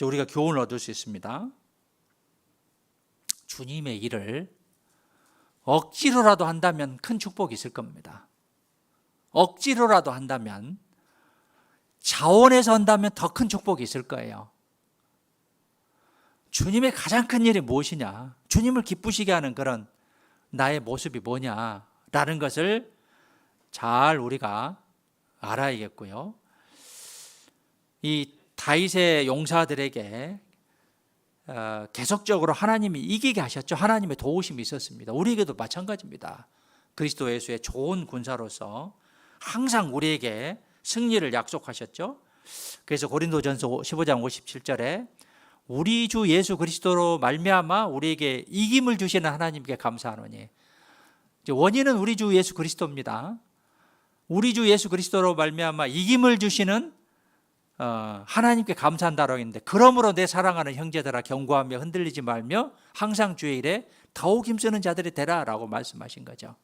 우리가 교훈을 얻을 수 있습니다. 주님의 일을 억지로라도 한다면 큰 축복이 있을 겁니다. 억지로라도 한다면, 자원에서 한다면 더 큰 축복이 있을 거예요. 주님의 가장 큰 일이 무엇이냐, 주님을 기쁘시게 하는 그런 나의 모습이 뭐냐라는 것을 잘 우리가 알아야겠고요. 이 다윗의 용사들에게 계속적으로 하나님이 이기게 하셨죠. 하나님의 도우심이 있었습니다. 우리에게도 마찬가지입니다. 그리스도 예수의 좋은 군사로서 항상 우리에게 승리를 약속하셨죠. 그래서 고린도전서 15장 57절에 우리 주 예수 그리스도로 말미암아 우리에게 이김을 주시는 하나님께 감사하노니. 원인은 우리 주 예수 그리스도입니다. 우리 주 예수 그리스도로 말미암아 이김을 주시는 하나님께 감사한다라고 했는데, 그러므로 내 사랑하는 형제들아 경고하며 흔들리지 말며 항상 주의 일에 더욱 힘쓰는 자들이 되라라고 말씀하신 거죠.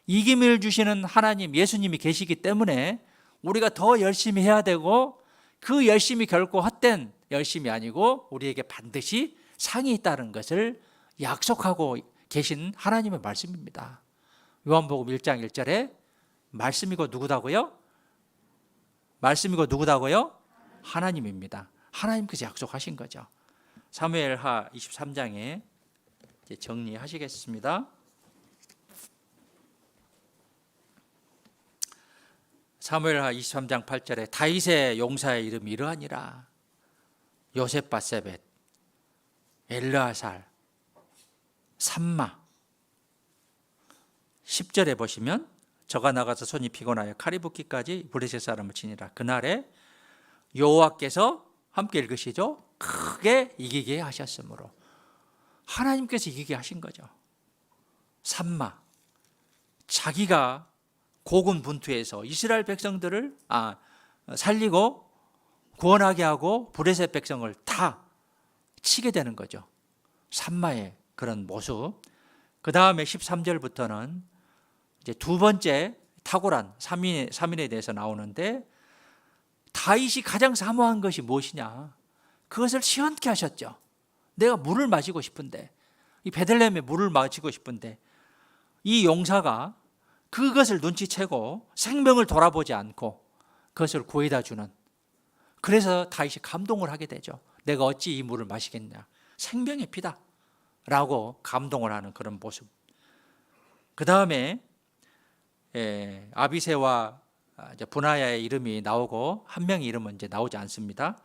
이김을 주시는 하나님, 예수님이 계시기 때문에 우리가 더 열심히 해야 되고, 그 열심이 결코 헛된 열심이 아니고 우리에게 반드시 상이 있다는 것을 약속하고 계신 하나님의 말씀입니다. 요한복음 1장 1절에 말씀이고 누구다고요? 말씀이고 누구다고요? 하나님입니다. 하나님께서 약속하신 거죠. 사무엘하 23장에 이제 정리하시겠습니다. 사무엘하 23장 8절에 다윗의 용사의 이름이 이러하니라. 요셉바세벳, 엘르아살, 삼마. 10절에 보시면 저가 나가서 손이 피곤하여 칼이 붓기까지 블레셋 사람을 치니라. 그날에 여호와께서, 함께 읽으시죠? 크게 이기게 하셨으므로 하나님께서 이기게 하신 거죠. 삼마, 자기가 고군분투해서 이스라엘 백성들을 살리고 구원하게 하고 브레셋 백성을 다 치게 되는 거죠. 삼마의 그런 모습. 그 다음에 13절부터는 이제 두 번째 탁월한 3인에 대해서 나오는데, 다윗이 가장 사모한 것이 무엇이냐? 그것을 시원케 하셨죠. 내가 물을 마시고 싶은데, 이 베들레헴에 물을 마시고 싶은데, 이 용사가 그것을 눈치채고 생명을 돌아보지 않고 그것을 구해다 주는, 그래서 다윗이 감동을 하게 되죠. 내가 어찌 이 물을 마시겠냐? 생명의 피다 라고 감동을 하는 그런 모습. 그 다음에 아비새와 분하야의 이름이 나오고 한 명의 이름은 이제 나오지 않습니다.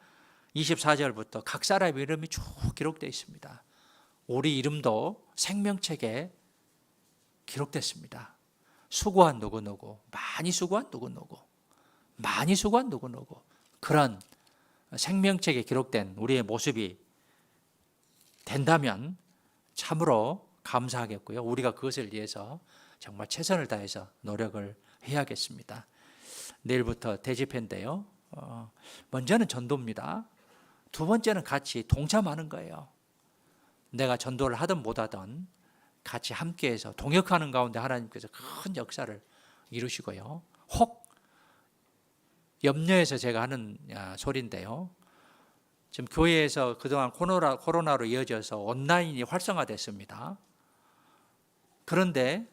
24절부터 각 사람의 이름이 쭉 기록되어 있습니다. 우리 이름도 생명책에 기록됐습니다. 수고한 누구누구, 많이 수고한 누구누구, 많이 수고한 누구누구, 그런 생명책에 기록된 우리의 모습이 된다면 참으로 감사하겠고요. 우리가 그것을 위해서 정말 최선을 다해서 노력을 해야겠습니다. 내일부터 대집회인데요. 먼저는 전도입니다. 두 번째는 같이 동참하는 거예요. 내가 전도를 하든 못하든 같이 함께해서 동역하는 가운데 하나님께서 큰 역사를 이루시고요. 혹 염려해서 제가 하는 소리인데요. 지금 교회에서 그동안 코로나로 이어져서 온라인이 활성화됐습니다. 그런데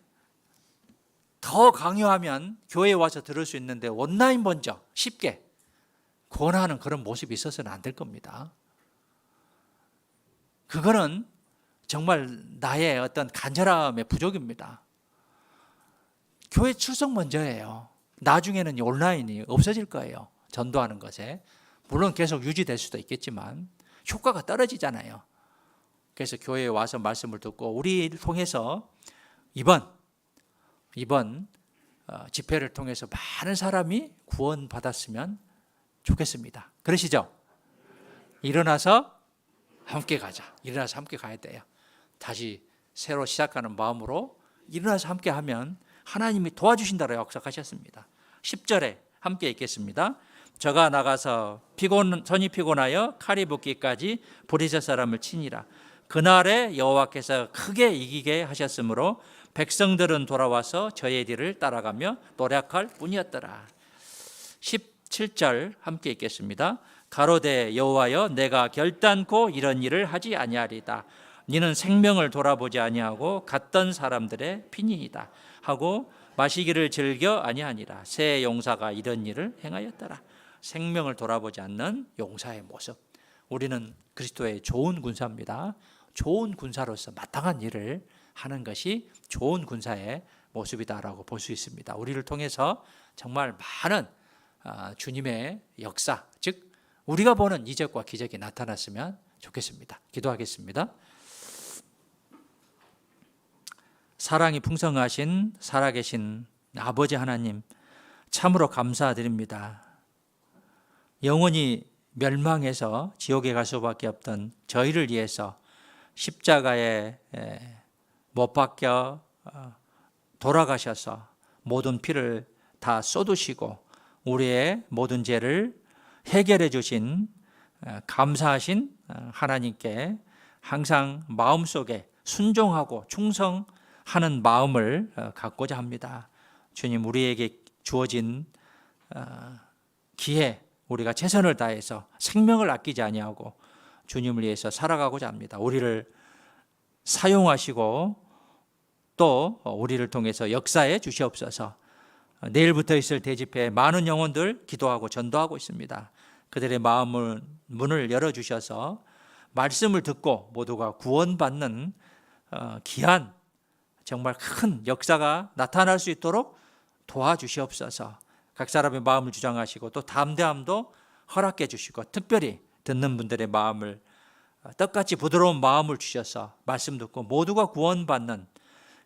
더 강요하면 교회에 와서 들을 수 있는데 온라인 먼저 쉽게 권하는 그런 모습이 있어서는 안 될 겁니다. 그거는 정말 나의 어떤 간절함의 부족입니다. 교회 출석 먼저예요. 나중에는 온라인이 없어질 거예요. 전도하는 것에. 물론 계속 유지될 수도 있겠지만 효과가 떨어지잖아요. 그래서 교회에 와서 말씀을 듣고 우리를 통해서 이번 집회를 통해서 많은 사람이 구원받았으면 좋겠습니다. 그러시죠? 일어나서 함께 가자. 일어나서 함께 가야 돼요. 다시 새로 시작하는 마음으로 일어나서 함께 하면 하나님이 도와주신다고 약속하셨습니다. 10절에 함께 읽겠습니다. 저가 나가서 손이 피곤하여 칼이 붓기까지 브레셋 사람을 치니라. 그날에 여호와께서 크게 이기게 하셨으므로 백성들은 돌아와서 저의 뒤를 따라가며 노력할 뿐이었더라. 17절 함께 읽겠습니다. 가로되 여호와여, 내가 결단코 이런 일을 하지 아니하리다. 너는 생명을 돌아보지 아니하고 갔던 사람들의 피니이다 하고 마시기를 즐겨 아니하니라. 새 용사가 이런 일을 행하였더라. 생명을 돌아보지 않는 용사의 모습. 우리는 그리스도의 좋은 군사입니다. 좋은 군사로서 마땅한 일을 하는 것이 좋은 군사의 모습이다라고 볼 수 있습니다. 우리를 통해서 정말 많은 주님의 역사, 즉 우리가 보는 이적과 기적이 나타났으면 좋겠습니다. 기도하겠습니다. 사랑이 풍성하신 살아계신 아버지 하나님, 참으로 감사드립니다. 영원히 멸망해서 지옥에 갈 수밖에 없던 저희를 위해서 십자가에 못 박혀 돌아가셔서 모든 피를 다 쏟으시고 우리의 모든 죄를 해결해 주신 감사하신 하나님께 항상 마음속에 순종하고 충성하는 마음을 갖고자 합니다. 주님, 우리에게 주어진 기회, 우리가 최선을 다해서 생명을 아끼지 아니하고 주님을 위해서 살아가고자 합니다. 우리를 사용하시고 또 우리를 통해서 역사해 주시옵소서. 내일부터 있을 대집회에 많은 영혼들 기도하고 전도하고 있습니다. 그들의 문을 열어주셔서 말씀을 듣고 모두가 구원받는 귀한 정말 큰 역사가 나타날 수 있도록 도와주시옵소서. 각 사람의 마음을 주장하시고 또 담대함도 허락해 주시고 특별히 듣는 분들의 마음을 떡같이 부드러운 마음을 주셔서 말씀 듣고 모두가 구원받는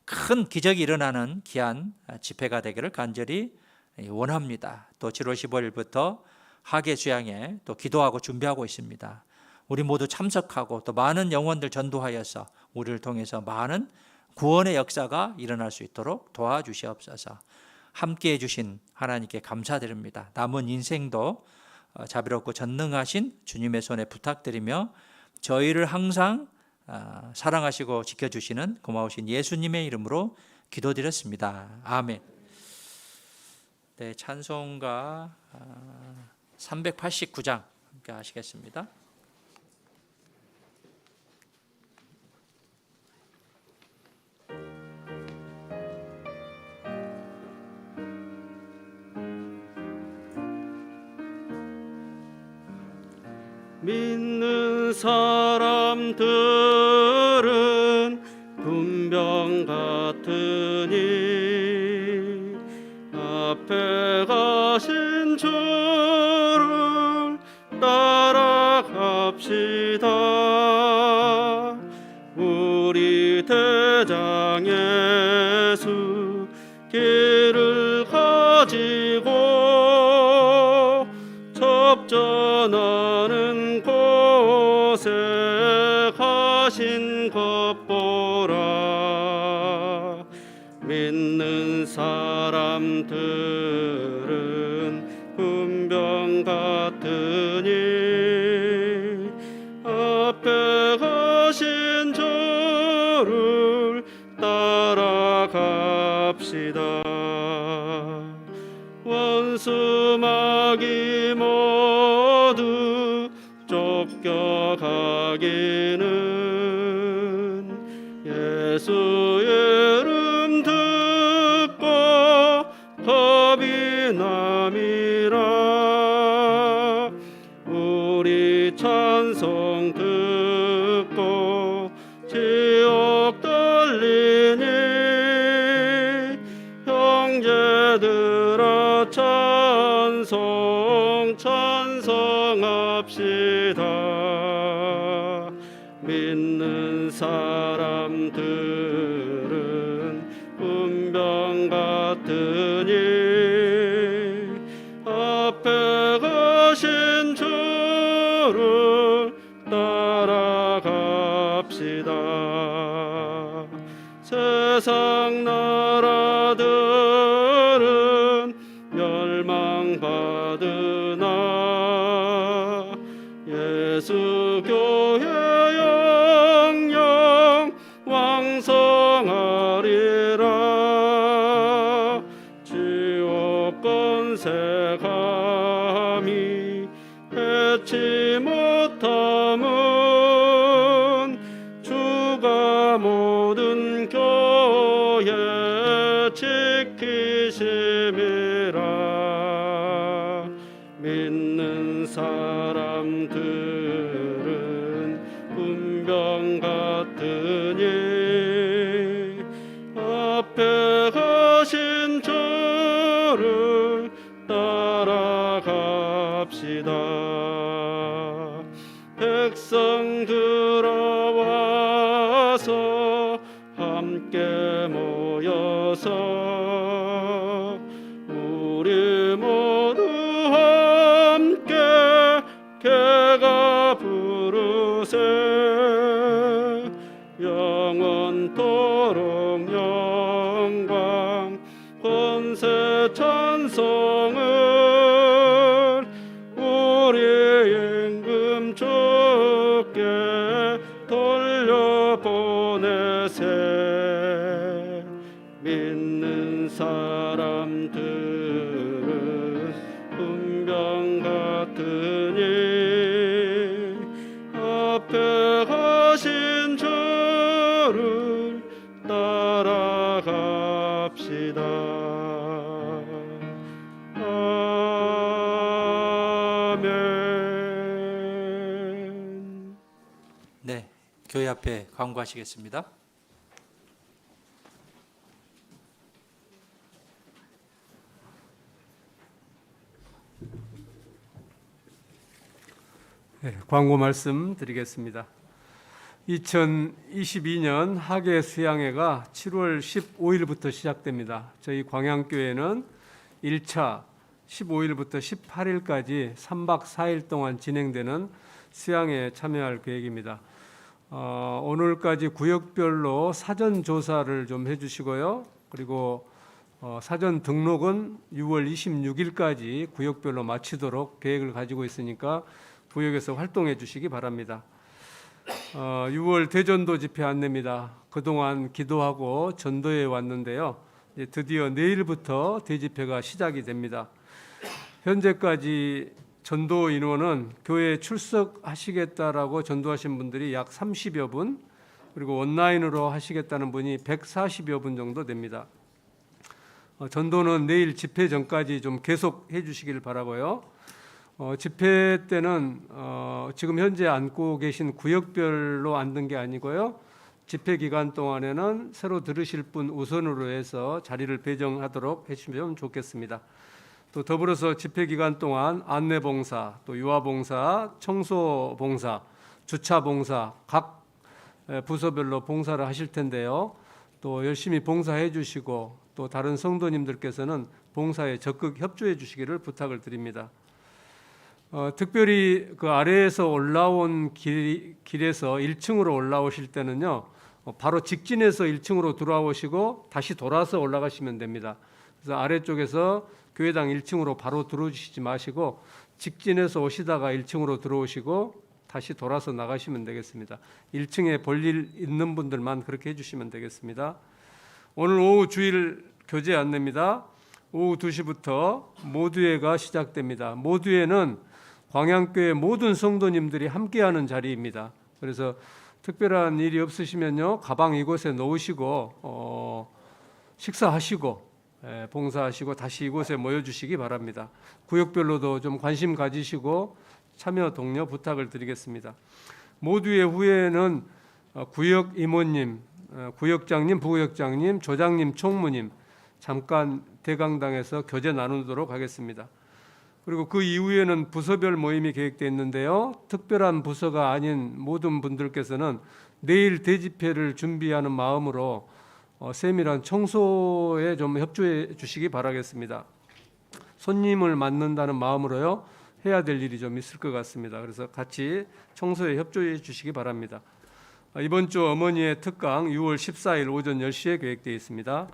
큰 기적이 일어나는 귀한 집회가 되기를 간절히 원합니다. 또 7월 15일부터 하계 수양회 또 기도하고 준비하고 있습니다. 우리 모두 참석하고 또 많은 영혼들 전도하여서 우리를 통해서 많은 구원의 역사가 일어날 수 있도록 도와주시옵소서. 함께해 주신 하나님께 감사드립니다. 남은 인생도 자비롭고 전능하신 주님의 손에 부탁드리며 저희를 항상 사랑하시고 지켜주시는 고마우신 예수님의 이름으로 기도드렸습니다. 아멘. 네, 찬송가 389장 함께 하시겠습니다. 믿는 사람들은 군병 같으니 앞에 가신 주를 따라갑시다. 우리 대장 예수 길을 가지고 접전하는 곳에 가신 것 보라. 믿는 사람들은 군병 같으니 앞에 가신 주를 따라갑시다. 원수 마귀 모두 쫓겨가기는 예수의 이름 듣고 겁이 남이라. 우리 찬송 듣고 지옥 떨리니 형제들아 찬송합시다. 믿는 사람들은 군병 같으니 앞에 가신 주를 따라갑시다. 세상 나라들은 멸망받으나 예수 교회 영영 왕성하리라. 지옥 권세 감히 해치 못함은 주가 모든 교회 지키심이라. 믿는 사람들은 군병 같으니 앞에 가신 주를 따라갑시다. 백성 들어와서 함께 모여서 우리 모두 함께 개가 부르세. 영원토록 영광 권세 찬송을 우리 임금 주께 돌려보내세. 믿는 사람들은 군병 같으니 앞에 가신 주를 따라갑시다. 아멘. 네, 교회 앞에 광고하시겠습니다. 네, 광고 말씀 드리겠습니다. 2022년 하계 수양회가 7월 15일부터 시작됩니다. 저희 광양교회는 1차 15일부터 18일까지 3박 4일 동안 진행되는 수양에 참여할 계획입니다. 오늘까지 구역별로 사전 조사를 좀 해주시고요. 그리고 사전 등록은 6월 26일까지 구역별로 마치도록 계획을 가지고 있으니까 구역에서 활동해 주시기 바랍니다. 6월 대전도 집회 안내입니다. 그동안 기도하고 전도해 왔는데요. 이제 드디어 내일부터 대집회가 시작이 됩니다. 현재까지 전도 인원은 교회에 출석하시겠다라고 전도하신 분들이 약 30여 분, 그리고 온라인으로 하시겠다는 분이 140여 분 정도 됩니다. 전도는 내일 집회 전까지 좀 계속 해주시길 바라고요. 집회 때는 지금 현재 앉고 계신 구역별로 앉는 게 아니고요. 집회 기간 동안에는 새로 들으실 분 우선으로 해서 자리를 배정하도록 해주시면 좋겠습니다. 또 더불어서 집회 기간 동안 안내봉사, 또 유아봉사, 청소봉사, 주차봉사 각 부서별로 봉사를 하실 텐데요. 또 열심히 봉사해 주시고 또 다른 성도님들께서는 봉사에 적극 협조해 주시기를 부탁을 드립니다. 특별히 그 아래에서 올라온 길에서 1층으로 올라오실 때는요, 바로 직진해서 1층으로 들어오시고 다시 돌아서 올라가시면 됩니다. 그래서 아래쪽에서 교회당 1층으로 바로 들어오시지 마시고 직진해서 오시다가 1층으로 들어오시고 다시 돌아서 나가시면 되겠습니다. 1층에 볼일 있는 분들만 그렇게 해주시면 되겠습니다. 오늘 오후 주일 교제 안내입니다. 오후 2시부터 모두회가 시작됩니다. 모두회는 광양교회 모든 성도님들이 함께하는 자리입니다. 그래서 특별한 일이 없으시면요, 가방 이곳에 놓으시고 식사하시고 봉사하시고 다시 이곳에 모여주시기 바랍니다. 구역별로도 좀 관심 가지시고 참여 독려 부탁을 드리겠습니다. 모두의 후에는 구역 이모님, 구역장님, 부구역장님, 조장님, 총무님 잠깐 대강당에서 교제 나누도록 하겠습니다. 그리고 그 이후에는 부서별 모임이 계획되어 있는데요. 특별한 부서가 아닌 모든 분들께서는 내일 대집회를 준비하는 마음으로 세밀한 청소에 좀 협조해 주시기 바라겠습니다. 손님을 맞는다는 마음으로요, 해야 될 일이 좀 있을 것 같습니다. 그래서 같이 청소에 협조해 주시기 바랍니다. 이번 주 어머니의 특강 6월 14일 오전 10시에 계획되어 있습니다.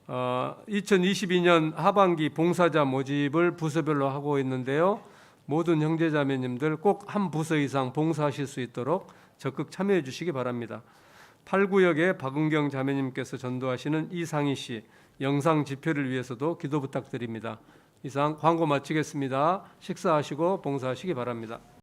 2022년 하반기 봉사자 모집을 부서별로 하고 있는데요. 모든 형제자매님들 꼭 한 부서 이상 봉사하실 수 있도록 적극 참여해 주시기 바랍니다. 8구역의 박은경 자매님께서 전도하시는 이상희 씨 영상 집회를 위해서도 기도 부탁드립니다. 이상 광고 마치겠습니다. 식사하시고 봉사하시기 바랍니다.